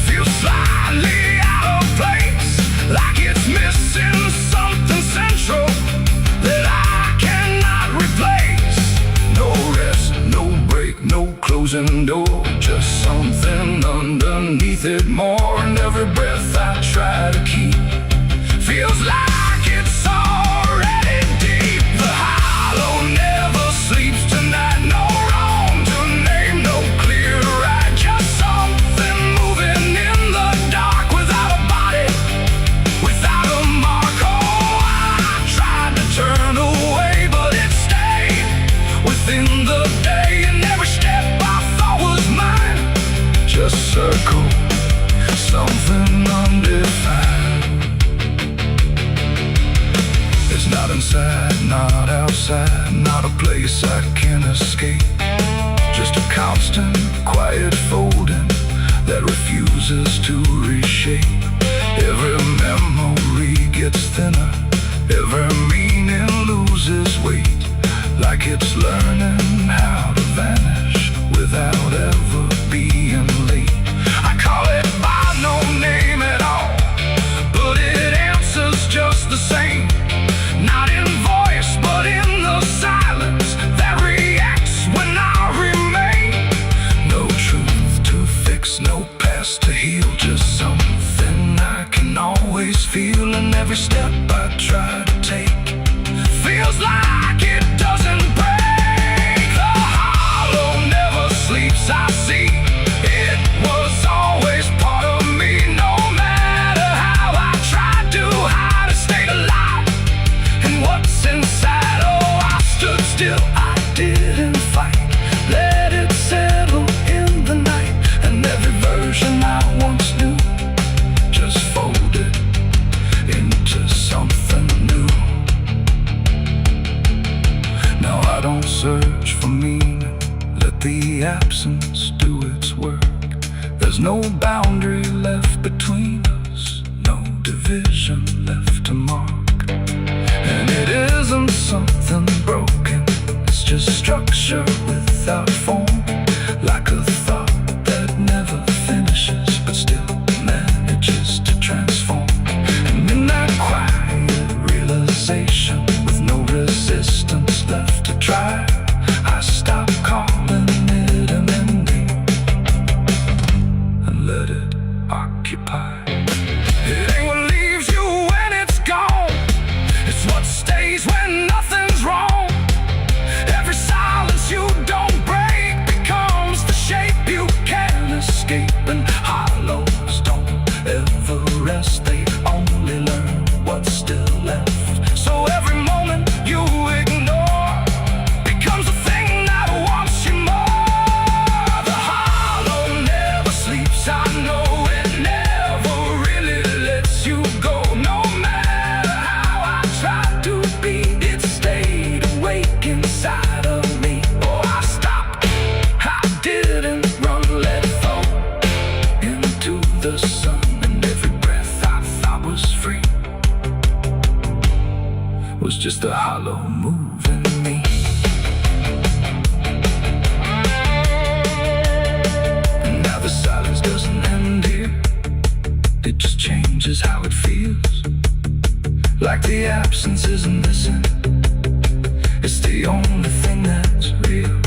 feels slightly out of place, like it's missing something central that I cannot replace. No rest, no break, no closing door, just something underneath it more. And every breath I try to keep feels like it's already deep. The hollow never sleeps tonight, no wrong to name, no clear right, just something moving in the dark without a body, without a mark. Oh, I echo, something undefined. It's not inside, not outside, not a place I can escape. Just a constant, quiet folding that refuses to reshape. Every memory gets thinner, every meaning loses weight, like it's learning how to vanish without ever being late. I call it by no name at all, but it answers just the same. Not in voice, but in the silence that reacts when I remain. No truth to fix, no past to heal, just something I can always feel. And every step I try to take feels like it doesn't break. The hollow never sleeps, I see. It was always part of me, no matter how I tried to hide, it stayed alive. And what's inside, oh, I stood still, I didn't fight. Let it settle in the night, and every version I once knew just folded into something new. Now I don't search for meaning, let the absence do its work. There's no boundary left between us, no division left to mark. And it isn't something broken, it's just structure without form, like a thought that never finishes but still manages to transform. And in that quiet realization, with no resistance left to try, I stop calling it an ending and let it occupy. It ain't what leaves you when it's gone, it's what stays when nothing's wrong. Every silence you don't break becomes the shape you can't escape. And hollows don't ever rest, they only learn what's still left. So every moment you ignore becomes a thing that wants you more. The hollow never sleeps, I know it never really lets you go. No matter how I tried to be, it stayed awake inside of me. Oh, I stopped, I didn't run, let it fall into the sun. And every breath I thought was free was just a hollow moving me. And now the silence doesn't end here, it just changes how it feels. Like the absence isn't missing, it's the only thing that's real.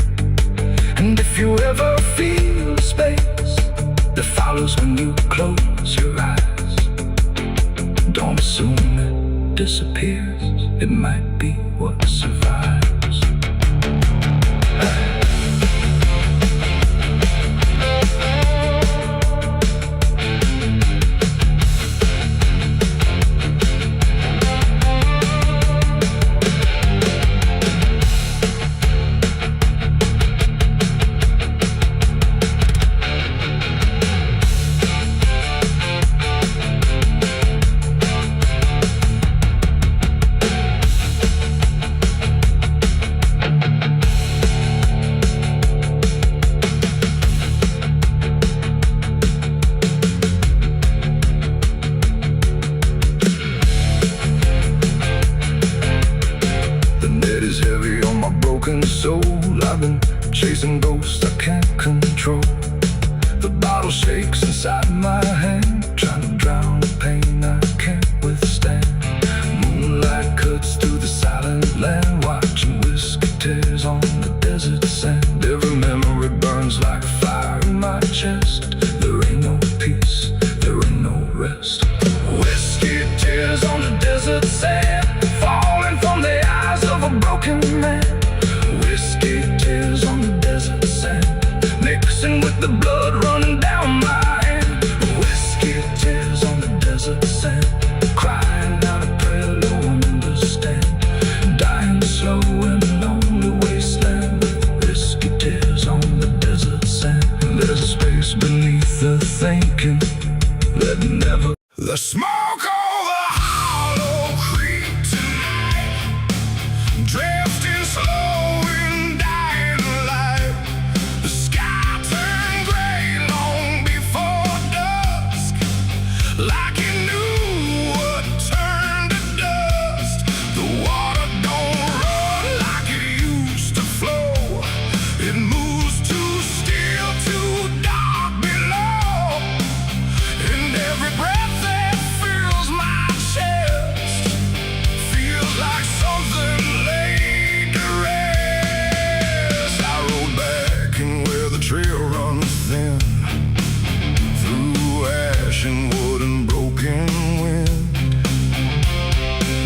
And if you ever feel the space that follows when you close your eyes, don't assume it disappears, it might be what survives. Soul, I've been chasing ghosts I can't control. The bottle shakes inside my hand, trying to drown the pain I can't withstand. Moonlight cuts through the silent land, watching whiskey tears on the desert sand. Every memory burns like fire in my chest. There ain't no peace, there ain't no rest. Whiskey tears on the desert sand, falling from the eyes of a broken man. Whiskey tears on the desert sand, mixing with the blood running down my hand. Whiskey beacon that never. The smoke over Hollow Creek tonight, drifting slow and dying light. The sky turned gray long before dusk, like it knew what turned to dust. The water don't run like it used to flow. It moves too still, too dark below. And every breath that fills my chest feels like something laid to rest. I rode back and where the trail runs thin, through ash and wood and broken wind.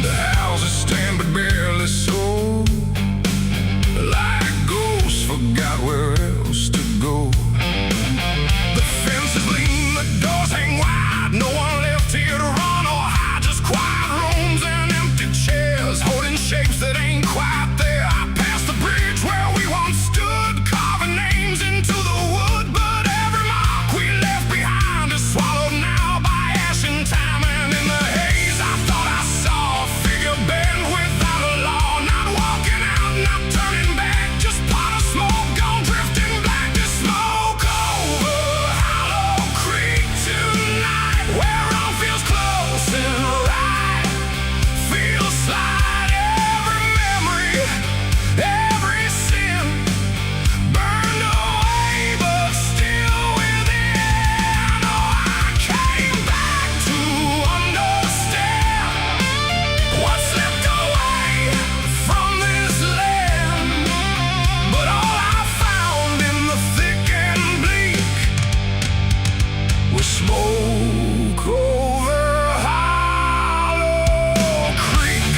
The houses stand but barely so, like ghosts forgot where else to go. The fences lean, the doors hang wide, no one left here to run or hide. Just quiet rooms and empty chairs, holding shapes that ain't quite there. I passed the bridge where we once stood, carving names into the wood, but every mark we left behind is swallowed now by ash and time. And in the haze I thought I saw a figure bend without a law, not walking out, not turning back, just pot of smoke gone drifting black. The smoke over Hollow Creek tonight, where all feels close and right, feels slight. Every memory, every sin burned away, but still within. Oh, I came back to understand what slipped away from this land. But all I found in the thick and bleak was smoke over Hollow Creek.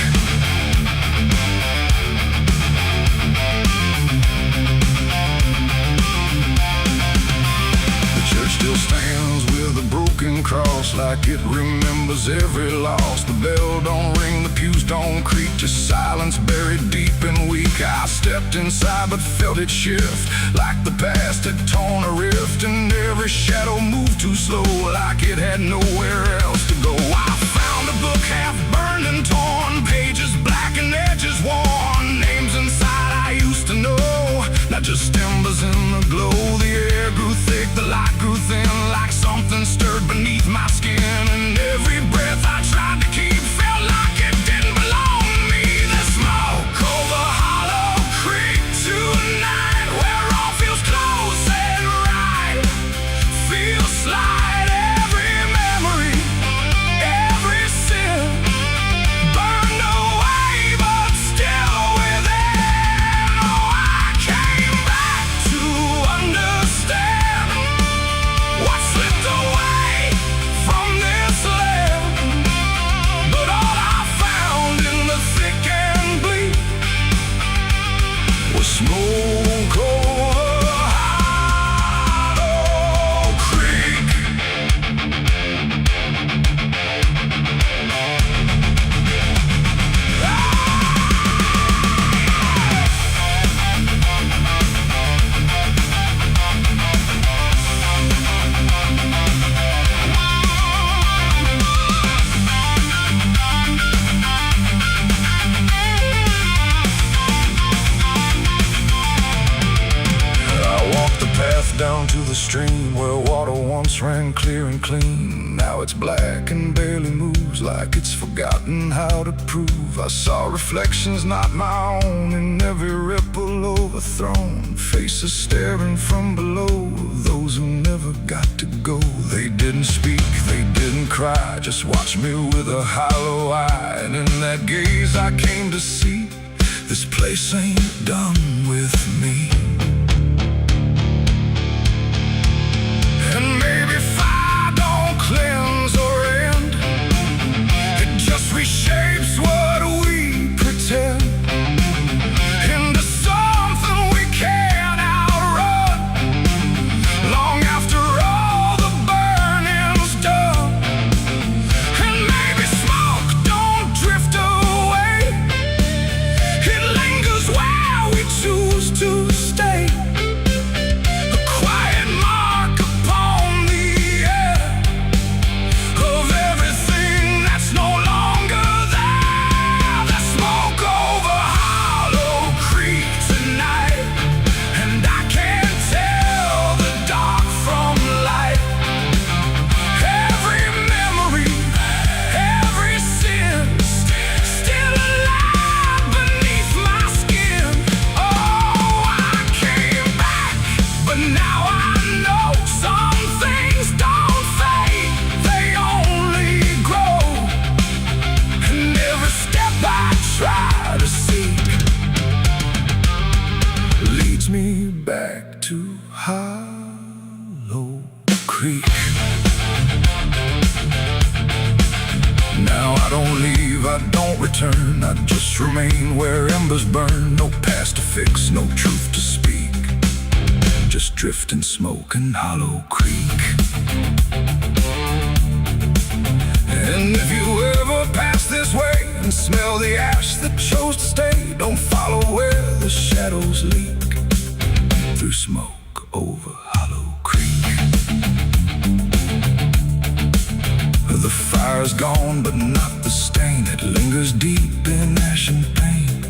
The church still stands with a broken cross, like it remembers every loss. The bell don't ring, the pews don't creak, just silence buried deep and weak. I stepped inside but felt it shift, like the past had torn a rift, and every shadow moved too slow, like it had nowhere else to go. I found a book half burned and torn, pages black and edges worn, names inside I used to know, not just embers in the glow. The air grew thick, the light grew thin, like something stirred beneath my skin, and every breath I tried to keep felt like it didn't belong to me. The smoke over Hollow Creek tonight, where all feels close and right, feels slight. Every memory, every sin burned away, but still within. Oh, I came back to understand what slipped away from this land. But all I found in the thick and bleak was smoke over Hollow Creek. I walked the path down to the stream where water once ran clear and clean. Now it's black and barely moves, like it's forgotten how to prove. I saw reflections not my own in every ripple overthrown, faces staring from below, those who never got to go. They didn't speak, they didn't cry, just watched me with a hollow eye. And in that gaze I came to see, this place ain't done with me. And maybe fire don't cleanse or end, it just reshapes what we pretend into something we can't outrun, long after all the burning's done. And maybe smoke don't drift away, it lingers where we choose to stay. Now I don't leave, I don't return, I just remain where embers burn. No past to fix, no truth to speak, just drift and smoke in Hollow Creek. And if you ever pass this way and smell the ash that chose to stay, don't follow where the shadows leak through smoke over Hollow Creek. The fire's gone, but not the stain. It lingers deep in ash and pain.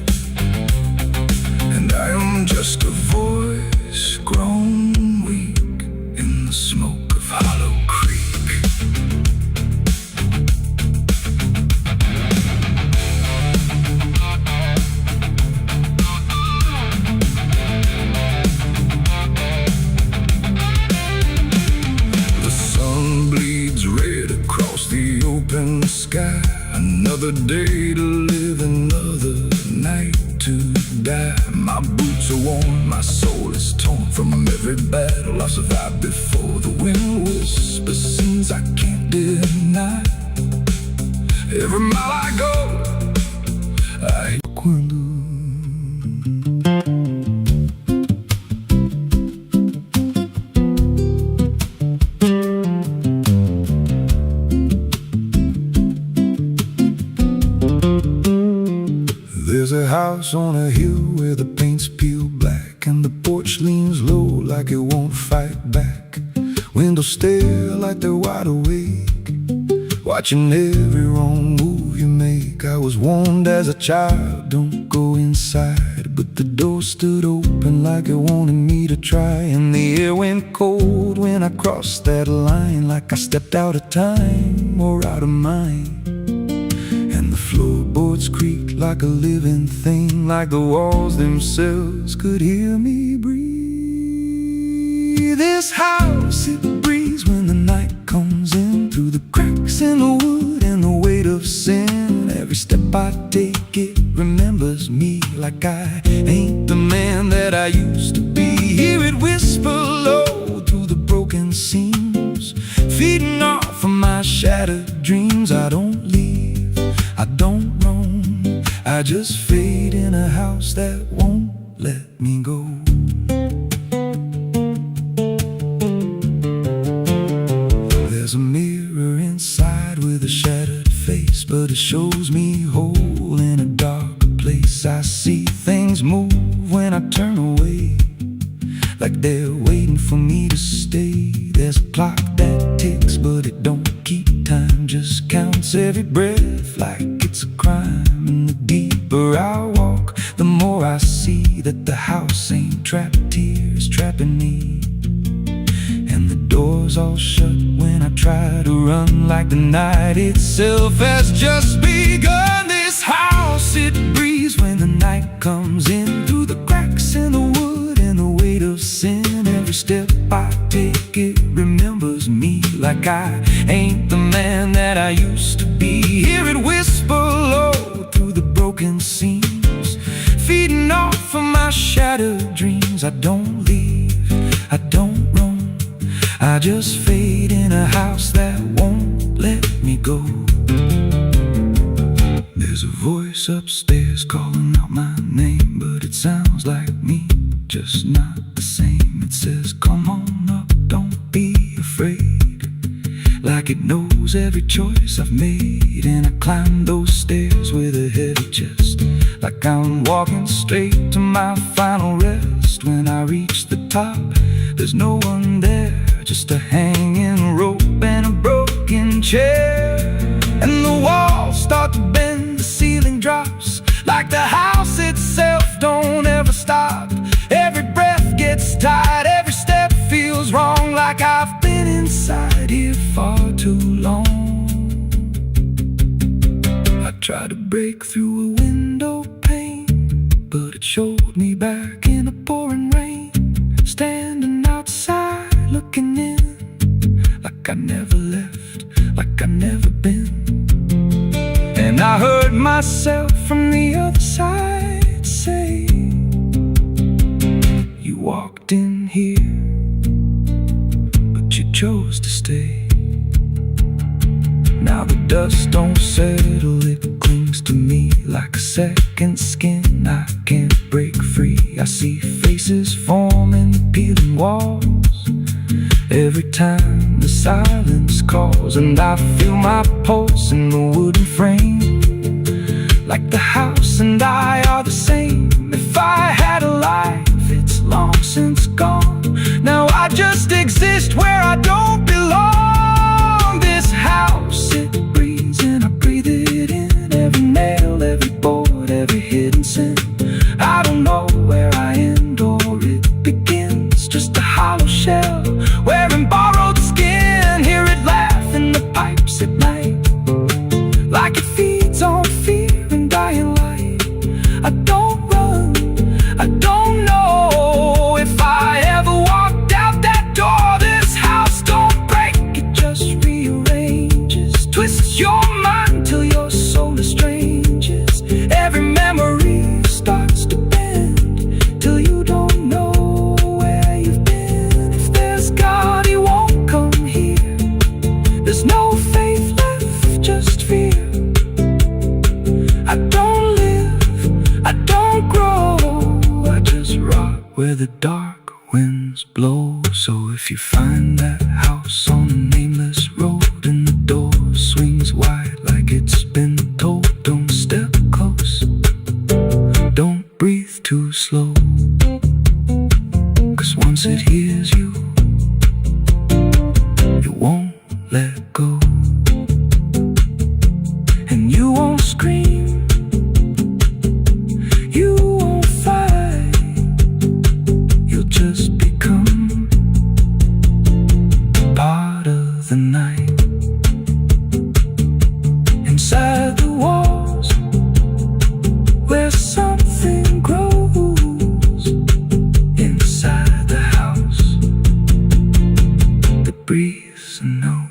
And I am just a voice grown weak in the smoke of Hollow Creek. The sun bleeds red across the open sky. Another day to live, another night to die. My boots are worn, my soul is torn from every battle I've survived before. The wind whispers sins I can't deny. Every mile I go, There's a house on a hill where the paint's peeled black, and the porch leans low like it won't fight back. Windows stare like they're wide awake, watching every wrong move you make. I was warned as a child, don't go inside, but the door stood open like it wanted me to try. And the air went cold when I crossed that line, like I stepped out of time or out of mind. And the floorboards creaked like a living thing, like the walls themselves could hear me breathe. This house, it breathes when the night comes in, through the cracks in the wood and the weight of sin. Every step I take, it remembers me, like I ain't the man that I used to be. Hear it whisper low through the broken seams, feeding off of my shattered dreams. I don't leave, I don't roam, I just fade in a house that won't let me go. There's a mirror inside with a shattered face, but it shows me whole in a darker place. I see things move when I turn away, like they're waiting for me to stay. There's a clock that ticks, but it don't keep time, just counts every breath like it's a crime. And the deeper I walk, the more I see that the house ain't trapped here, it's trapping me. And the doors all shut when I try to run, like the night itself has just begun. This house, it breathes when the night comes in, through the cracks in the wood and the weight of sin. Every step I take, it remembers me, like I ain't the man that I used to be. Hear it whisper low through the broken seams, feeding off of my shattered dreams. I don't leave, I don't roam, I just fade in a house that won't let me go. There's a voice upstairs calling out my name, but it sounds like me, just not the same. It says, come on up, don't be afraid, like it knows every choice I've made. And I climb those stairs with a heavy chest, like I'm walking straight to my final rest. When I reach the top, there's no one there, just a hanging rope and a broken chair. And the walls start to bend, the ceiling drops, like the house itself don't ever stop. Every breath gets tight, every step feels wrong, like I've been inside here far too long. I tried to break through a window pane, but it showed me back in a pouring rain, standing outside looking in, like I never left, like I never been. And I heard myself from the other side say, you walked in here, but you chose to stay. Now the dust don't settle, it clings to me like a second skin. I can't break free. I see faces forming, peeling walls every time the silence calls, and I feel my pulse in the wooden frame, like the house and I are the same. If I had a life, it's long since gone. Now I just exist where I don't belong. This house, it breathes and I breathe it in. Every nail, every board, every hidden sin. I don't know where I end or it begins. Just a hollow shell wearing borrowed skin. Hear it laugh in the pipes at night, like it feeds on fear and dying light. I don't run, I don't know if I ever walked out that door. This house don't break, it just rearranges, twists your mind till your soul estranges. Every memory starts to bend till you don't know where you've been. If there's God, he won't come here. There's no faith left, just fear. I don't live, I don't grow, I just rot where the dark winds blow. So if you find that house on a nameless road and the door swings wide like it's been told, don't step close, don't breathe too slow, 'cause once it hears you, it won't let go. And you won't scream, you won't fight, you'll just become part of the night. Inside the walls, where something grows. Inside the house that breathes and knows.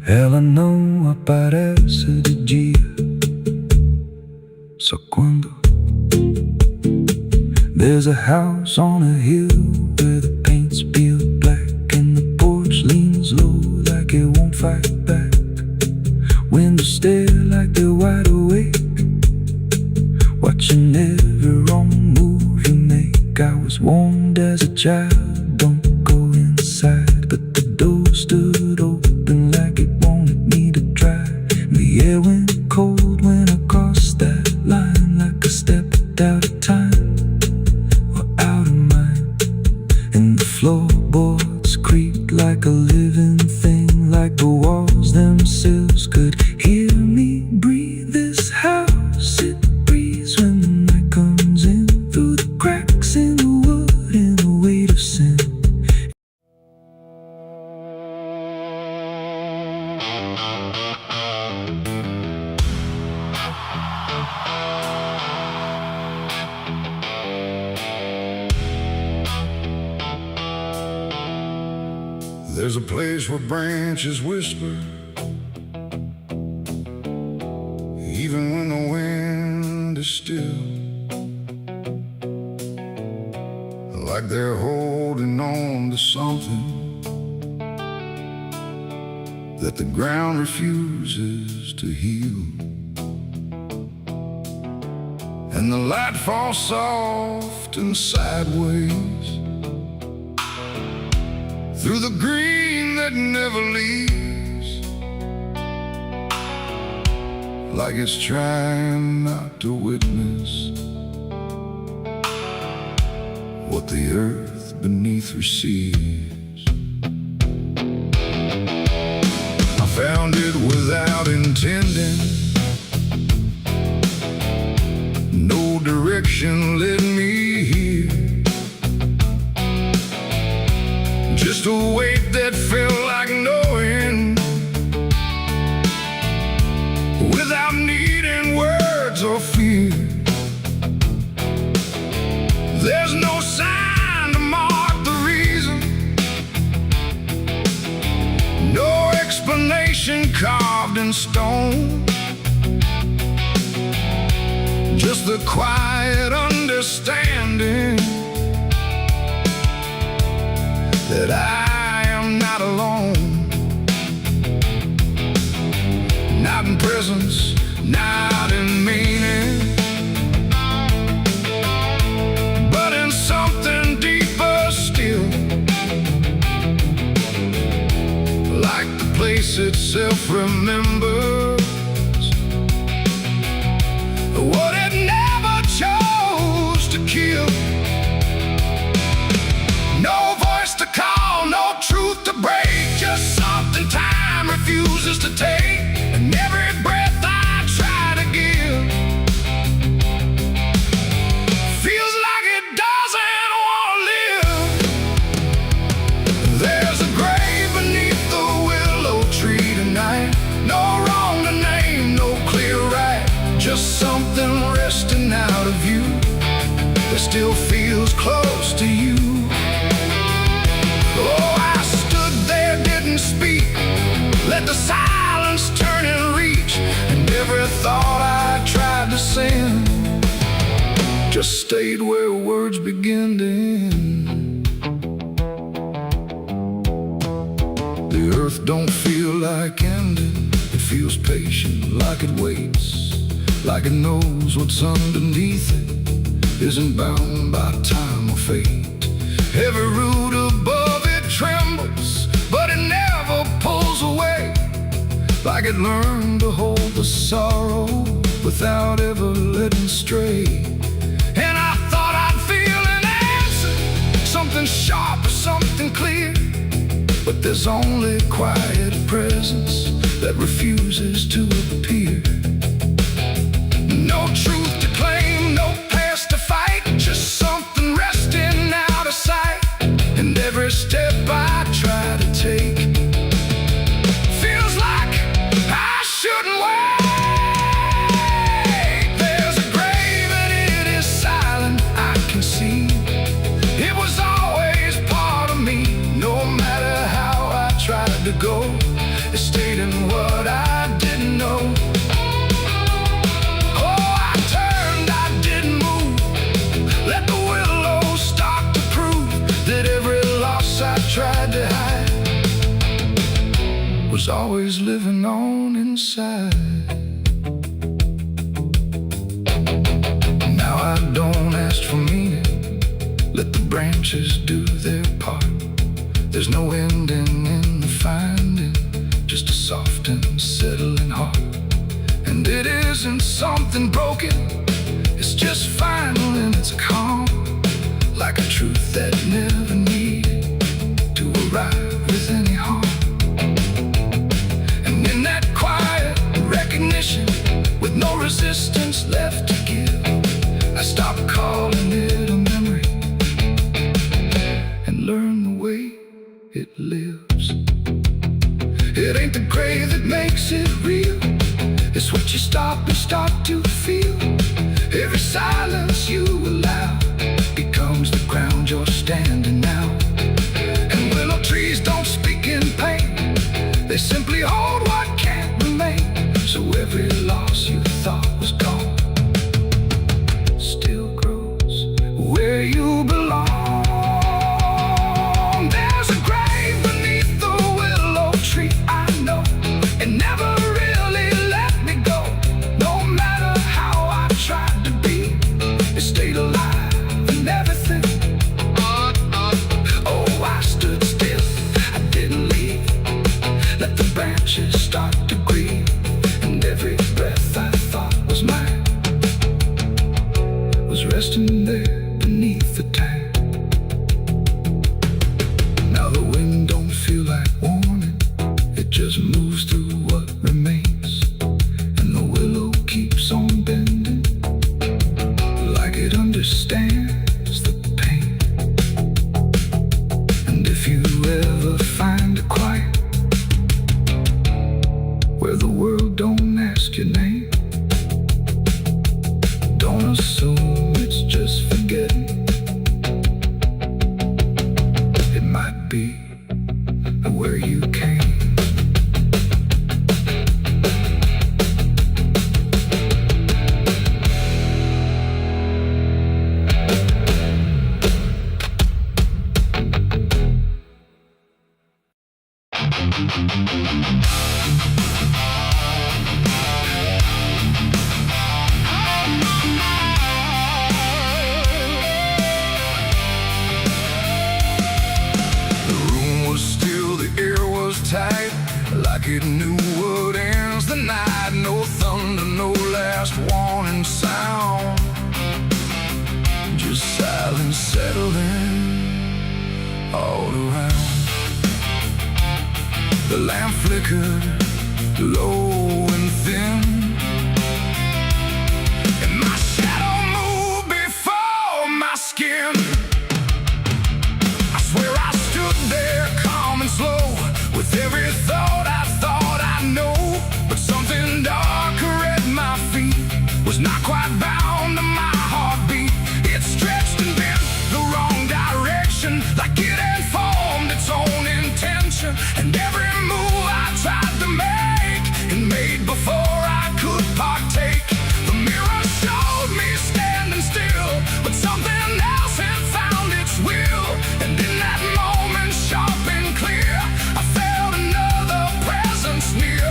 Ela não aparece de dia, só quando. There's a house on a hill where the paint's peeled black and the porch leans low like it won't fight back. Windows stare like they're wide awake, watching every wrong move you make. I was warned as a child, don't go inside, but the door stood open like it wanted me to try. The air went cold when I crossed that line, like I stepped out of time or out of mind. And the floorboards creaked like a living thing, like the walls themselves could hear me breathe. This house, it breathes when the night comes in, through the cracks in the wood and the weight of sin. There's a place where branches whisper, even when the wind is still, like they're holding on to something that the ground refuses to heal. And the light falls soft and sideways through the green that never leaves, like it's trying not to witness what the earth beneath receives. I found it without intending. No direction led me here. Just a weight that felt like knowing, without needing words or fear. There's no sign to mark the reason, no explanation carved in stone. Just the quiet understanding that I am not alone. Not in presence, not in meaning, but in something deeper still. Like the place itself remembers what it never chose to kill. No voice to call, no truth to break, just something time refuses to take. And every breath I try to give feels like it doesn't want to live. There's a grave beneath the willow tree tonight. No wrong to name, no clear right, just something resting out of you that still feels close to you. Oh, I stood there, didn't speak, let the silence turn and reach. And every thought I tried to send just stayed where words begin to end. The earth don't feel like ending, it feels patient, like it waits, like it knows what's underneath it isn't bound by time or fate. Every root above it trembles, but it never pulls away, like it learned to hold the sorrow without ever letting stray. And I thought I'd feel an answer, something sharp or something clear, but there's only quiet presence that refuses to appear. No truth to claim, no past to fight, just something resting out of sight. And every step I try to take feels like I shouldn't wait. There's a grave and it is silent, I can see. It was always part of me, no matter how I tried to go. It stayed in what I didn't know. Tried to hide was always living on inside. Now I don't ask for meaning, let the branches do their part. There's no ending in the finding, just a soft and settling heart. And it isn't something broken, it's just final and it's calm, like a truth that never needed to arrive with any harm. And in that quiet recognition, with no resistance left to give, I stopped calling it a memory and learned the way it lives. It ain't the grave that makes it real, it's what you stop and start to feel. Every silence you allow becomes the ground you're standing now. Trees don't speak in pain, they simply hold what can't remain. So every loss you thought was gone still grows where you belong. There's a grave beneath the willow tree, I know. It never really let me go, no matter how I tried to be. It stayed alive and everything. Oh, I stood still, didn't leave, let the branches start to grieve. And every breath I all around. The lamp flickered low and thin, and my shadow moved before my skin. I swear I stood there calm and slow, with every thought I know. But something darker at my feet was not quite bound to my heartbeat. It stretched and bent the wrong direction, like it had formed its own intention. And every move I tried to make, it made before I could partake. The mirror showed me standing still, but something else had found its will. And in that moment, sharp and clear, I felt another presence near.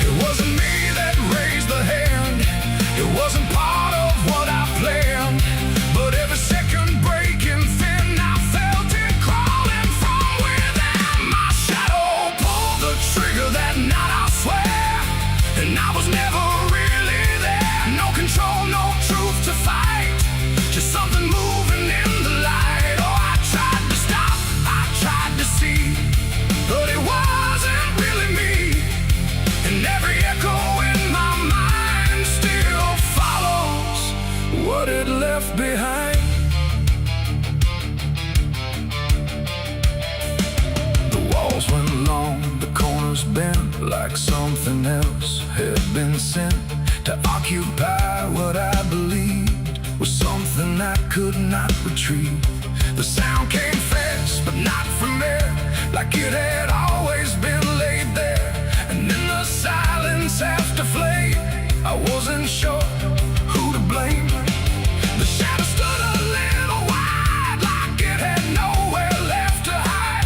It wasn't me that raised the hand, it wasn't part of what I planned, but every second breaking thin, I felt it crawling from within. My shadow pulled the trigger that night, I swear, and I was never really there. No control, no truth to fight, just something moving in the light. Oh, I tried to stop, I tried to see, but it wasn't really me. And every echo in my mind still follows what it left behind. The walls went long, the corners bent, like something else had been sent to occupy what I believed was something I could not retrieve. The sound came fast, but not from there, like it had always been laid there. And in the silence after flame, I wasn't sure who to blame. The shadow stood a little wide, like it had nowhere left to hide.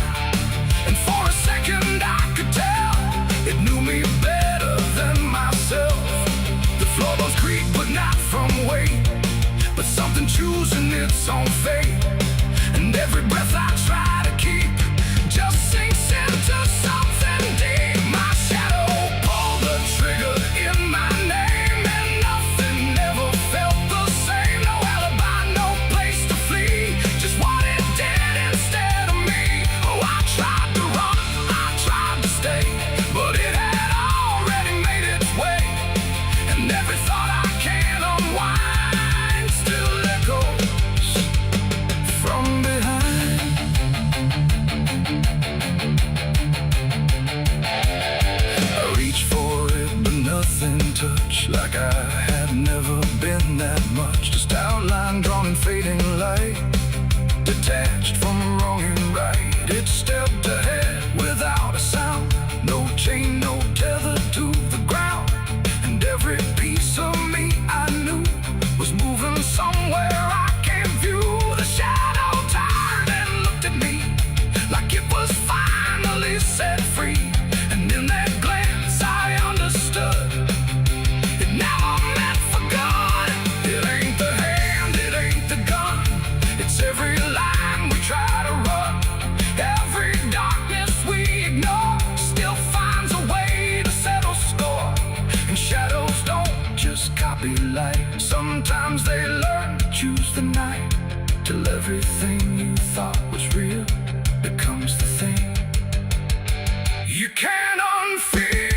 And for a second I could tell it knew me better than myself. The floorboards creaked, but not from weight, but something choosing its own fate. And every breath I try to keep just sinks into something deep. My shadow pulled the trigger in my name, and nothing ever felt the same. No alibi, no place to flee, just what it did instead of me. Oh, I tried to run, I tried to stay, but it had already made its way. And every thought I can unwind still echoes from behind. I reached for it, but nothing touched, like I had never been that much. Just outline drawn in fading light, detached from wrong and right. It stepped ahead without a sound, no chain, no tether to the ground. And every piece of me I knew was moving somewhere I can't view. The shadow turned and looked at me, like it was finally set free. And in that glance I understood, it never meant for good. It ain't the hand, it ain't the gun, it's every line we try to run. Every darkness we ignore still finds a way to settle score. And shadows don't just copy light, sometimes they learn to choose the night, till everything you thought was real becomes the thing you can't unfeel.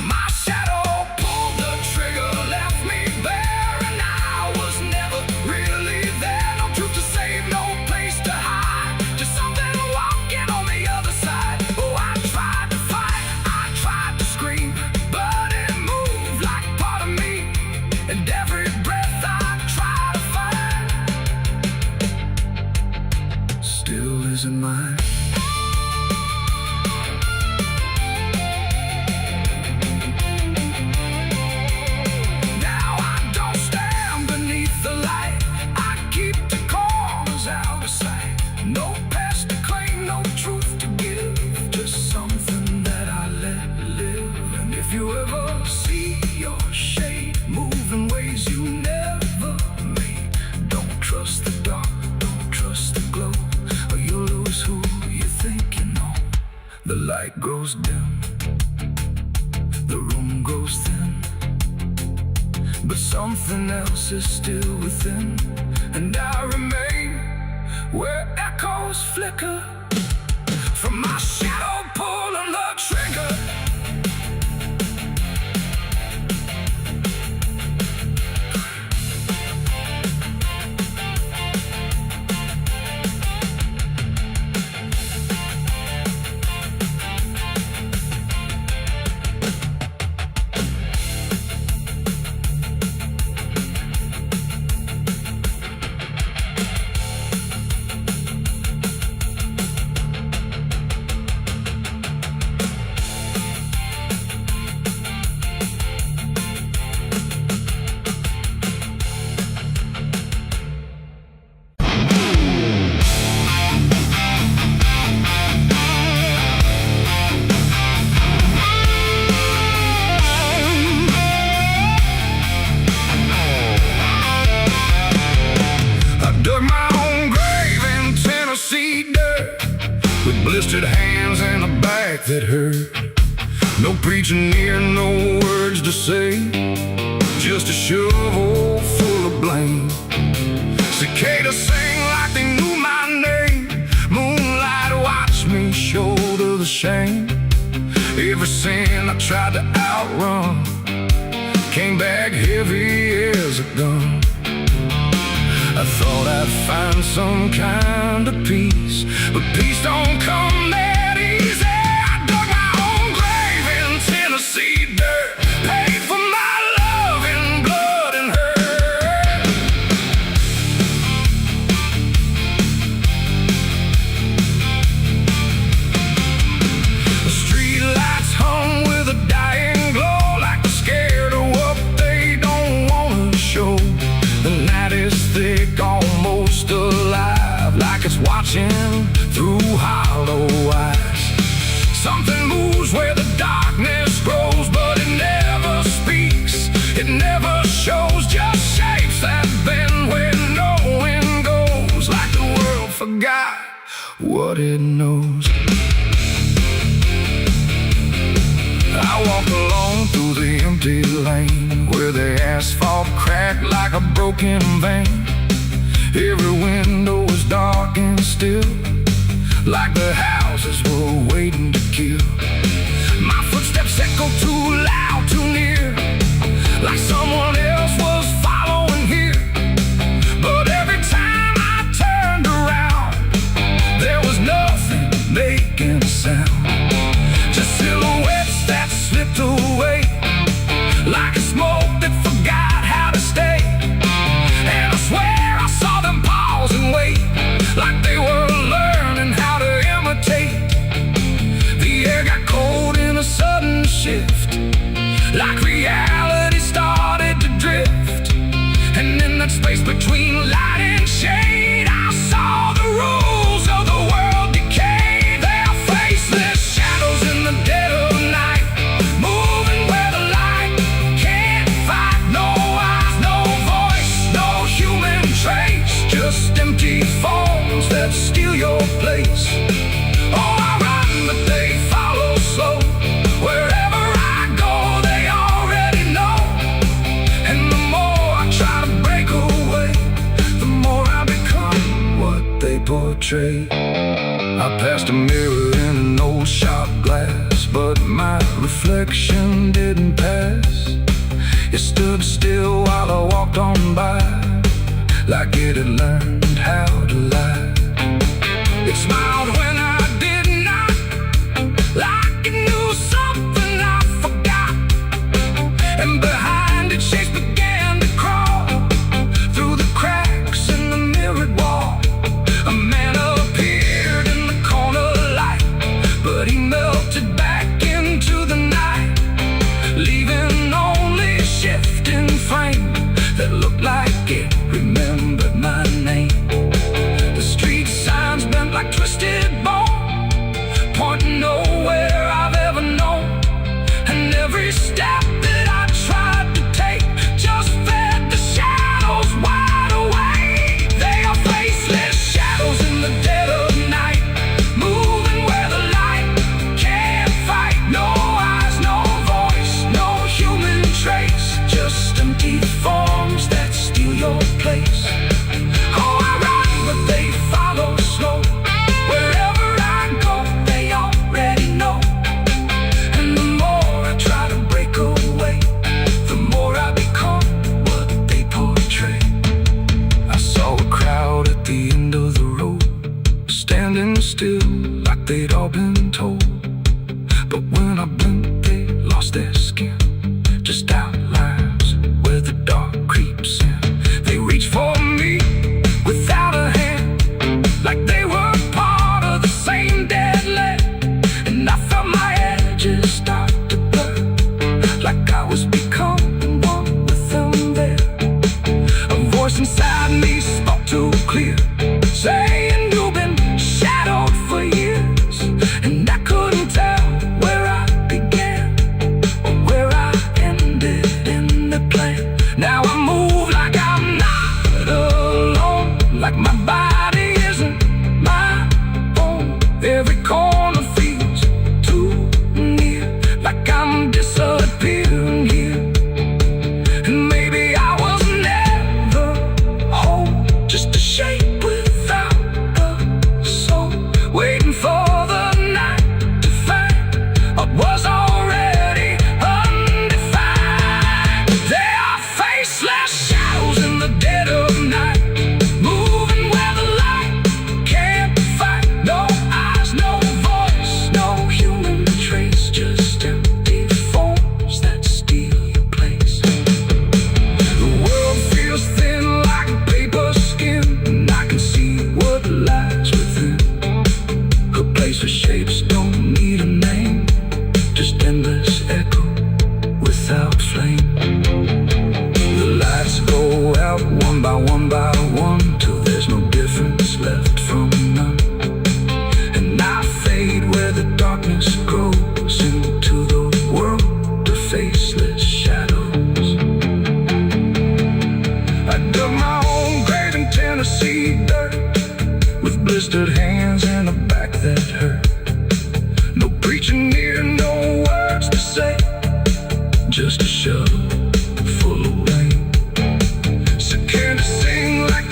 My shadow pulled the trigger, left me bare, and I was never really there. No truth to save, no place to hide, just something walking on the other side. Oh, I tried to fight, I tried to scream, but it moved like part of me. And every breath I try to find still isn't mine. Now I don't stand beneath the light, I keep the corners out of sight. No past to claim, no truth to give, just something that I let live. And if you ever see your shade move in ways you never made, don't trust the dark, don't trust the glow, or you'll lose who you think you know. The light grows dim, the room goes thin, but something else is still within. And I remain where echoes arrows flicker from my shadow pulling the trigger. Blistered hands and a back that hurt. No preaching near, no words to say, just a shovel full of blame. Cicadas sing like they knew my name. Moonlight watched me shoulder the shame. Every sin I tried to outrun came back heavy as a gun. I thought I'd find some kind of peace, but peace don't come that easy. I dug my own grave in Tennessee dirt, paid for my love in blood and hurt. The street lights hung with a dying glow, like they're scared of what they don't want to show. The night is thick, almost alive, like it's watching through hollow eyes. Something moves where the darkness grows, but it never speaks, it never shows, just shapes that bend where no wind goes, like the world forgot what it knows. I walk alone through the empty lane, where the asphalt cracked like a broken vein. Every window was dark and still, like the houses were waiting to kill. My footsteps echo too loud, too near, like someone else was following here. But every time I turned around, there was nothing making a sound, just silhouettes that slipped away, like a smoke that forgot how to stay. And I swear I saw them pause and wait, like they were learning how to imitate. The air got cold in a sudden shift, like reality started to drift. And in that space between light and shade, I saw the rules of the world decay. Their faceless shadows in the dead of night, moving where the light can't fight. No eyes, no voice, no human trace, just empty forms that steal your place. Oh, I run, but they follow slow. Wherever I go, they already know. And the more I try to break away, the more I become what they portray. I passed a mirror in an old shop glass, but my reflection didn't pass. It stood still while I walked on by, like it had learned how to lie. It smiled when I did not, like it knew something I forgot. And behind it, shapes began to crawl through the cracks in the mirrored wall. A man appeared in the corner light, but he melted back into the night, leaving only a shifting frame that looked like it remembered my name. The street signs bent like twisted bone, pointing nowhere I've ever known. And every step that I tried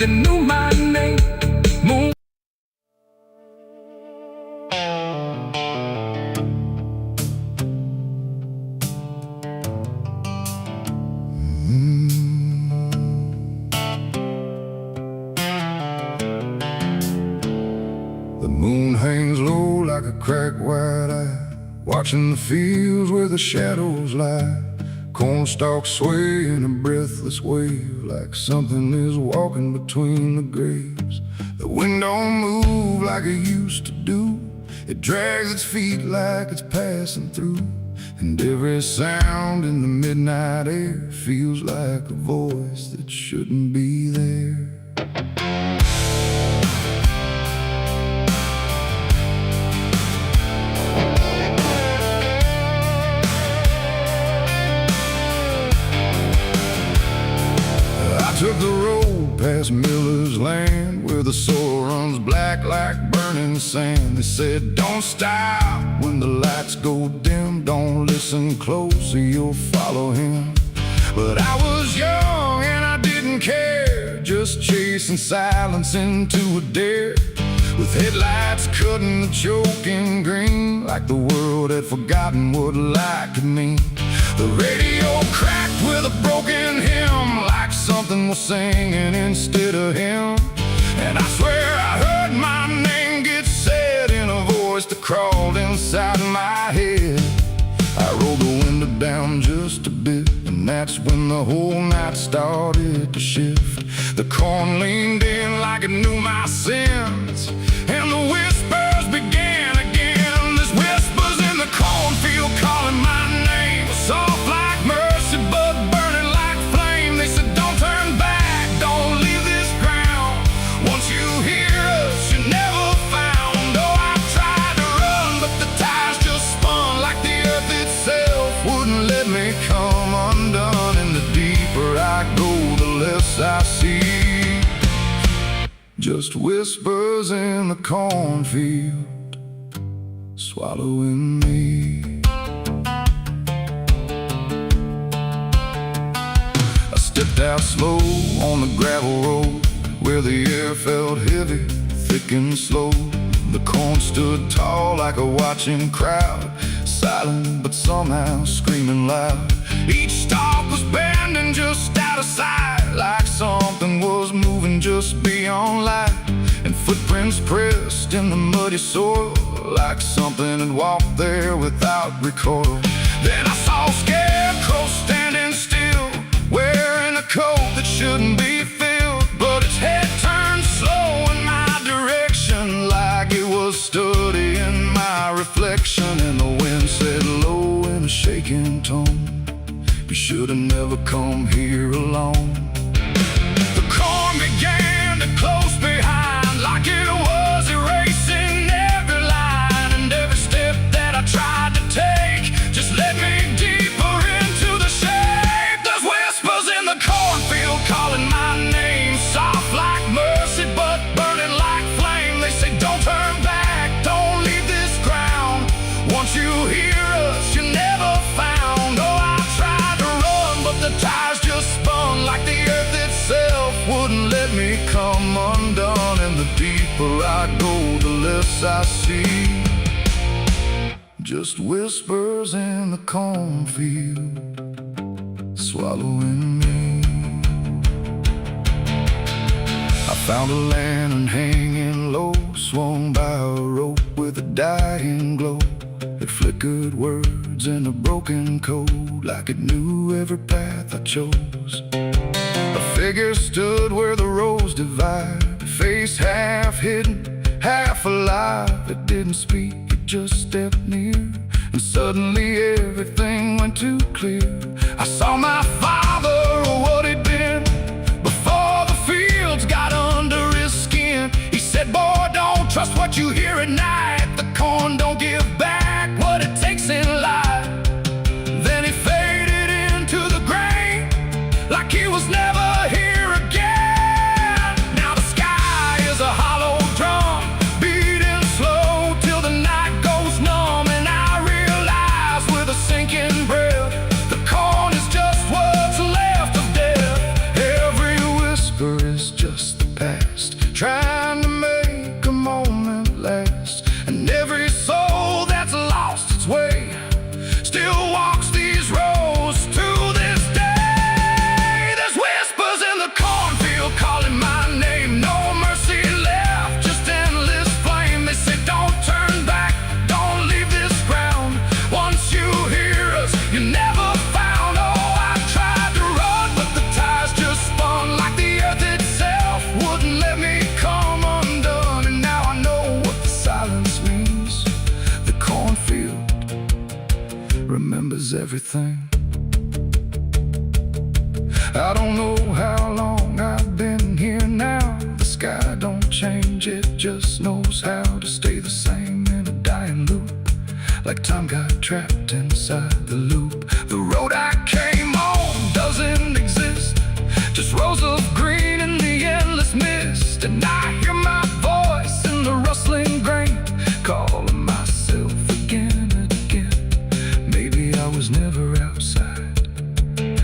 it knew my name. Moon. The moon hangs low like a cracked white eye, watching the fields where the shadows lie. Corn stalks sway in a breathless wave, like something is walking between the graves. The wind don't move like it used to do. It drags its feet like it's passing through. And every sound in the midnight air feels like a voice that shouldn't be there. I took the road past Miller's land, where the soil runs black like burning sand. They said, don't stop when the lights go dim, don't listen close or you'll follow him. But I was young and I didn't care, just chasing silence into a dare, with headlights cutting the choking green, like the world had forgotten what light could mean. The radio cracked with a broken hymn, like something was singing instead of him. And I swear I heard my name get said in a voice that crawled inside my head. I rolled the window down just a bit, and that's when the whole night started to shift. The corn leaned in like it knew my sins, and the whispers began again. There's whispers in the cornfield calling my name, soft like mercy but burning like flame. They said, don't turn back, don't leave this ground. Once you hear us, you're never found. Oh, I tried to run, but the tires just spun, like the earth itself wouldn't let me come undone. And the deeper I go, the less I see. Just whispers in the cornfield, swallowing me. I stepped out slow on the gravel road, where the air felt heavy, thick and slow. The corn stood tall like a watching crowd, silent but somehow screaming loud. Each stalk was bending just out of sight, like something was moving just beyond light. And footprints pressed in the muddy soil, like something had walked there without recoil. Then I saw a scarecrow standing still, wearing a coat that shouldn't be filled, but its head turned slow in my direction, like it was studying my reflection. And the wind said low in a shaking tone, you should have never come here alone. The corn began to close behind, like it was erasing every line. And every step that I tried to take just led me deeper into the shade. There's whispers in the cornfield calling my name, soft like mercy but burning like flame. They say, don't turn back, don't leave this ground. Once you hear us, you're never found. Oh, I tried to run, but the tires just spun, like the earth itself wouldn't let me come undone. And the deeper I go, the less I see. Just whispers in the cornfield, swallowing me. I found a lantern hanging low, swung by a rope with a dying glow. It flickered words in a broken code, like it knew every path I chose. A figure stood where the roads divide, face half hidden, half alive. It didn't speak, it just stepped near, and suddenly everything went too clear. I saw my father, or what he'd been, before the fields got under his skin. He said, boy, don't trust what you hear at night. The corn don't give back what it takes in life. Then he faded into the grain, like he was never here again. Now the sky is a hollow drum, beating slow till the night goes numb. And I realize with a sinking breath, the corn is just what's left of death. Every whisper is just the everything. I don't know how long I've been here now. The sky don't change, it just knows how to stay the same in a dying loop. Like time got trapped inside the loop. The road I came on doesn't exist, just rows of green in the endless mist. And I hear my voice in the rustling grain, calling myself again and again. Maybe I was never outside,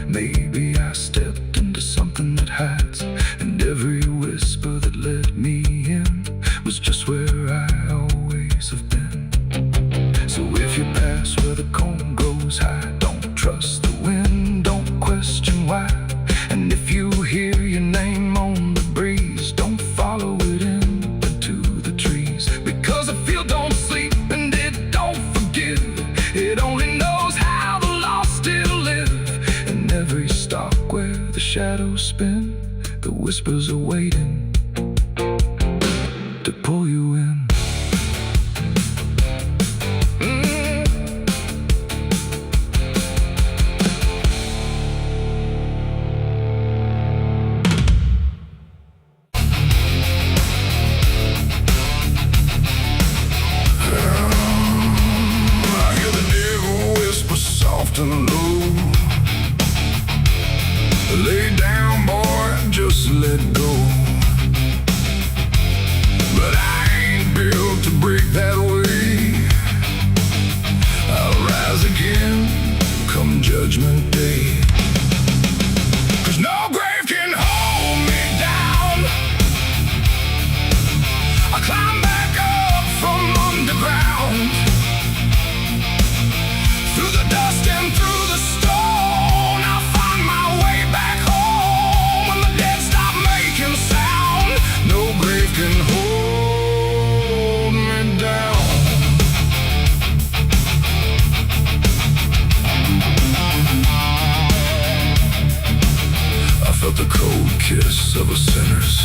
maybe I stepped into something that hides, and every whisper that led me in was just where I always have been. So if you pass where the comb goes high, don't trust the wind, don't question why. And if you hear your name on the breeze, don't follow it into the trees. Because the field don't sleep and it don't forgive, it only knows how the lost still live. And every stalk where the shadows spin, the whispers are waiting to pull you in. And low, lay down, boy, just let go. But I ain't built to break that way. I'll rise again come judgment day. 'Cause no grave can hold me down. I climb back up from underground, through the dust and through the stone. I'll find my way back home when the dead stop making sound. No grave can hold me down. I felt the cold kiss of a sinner's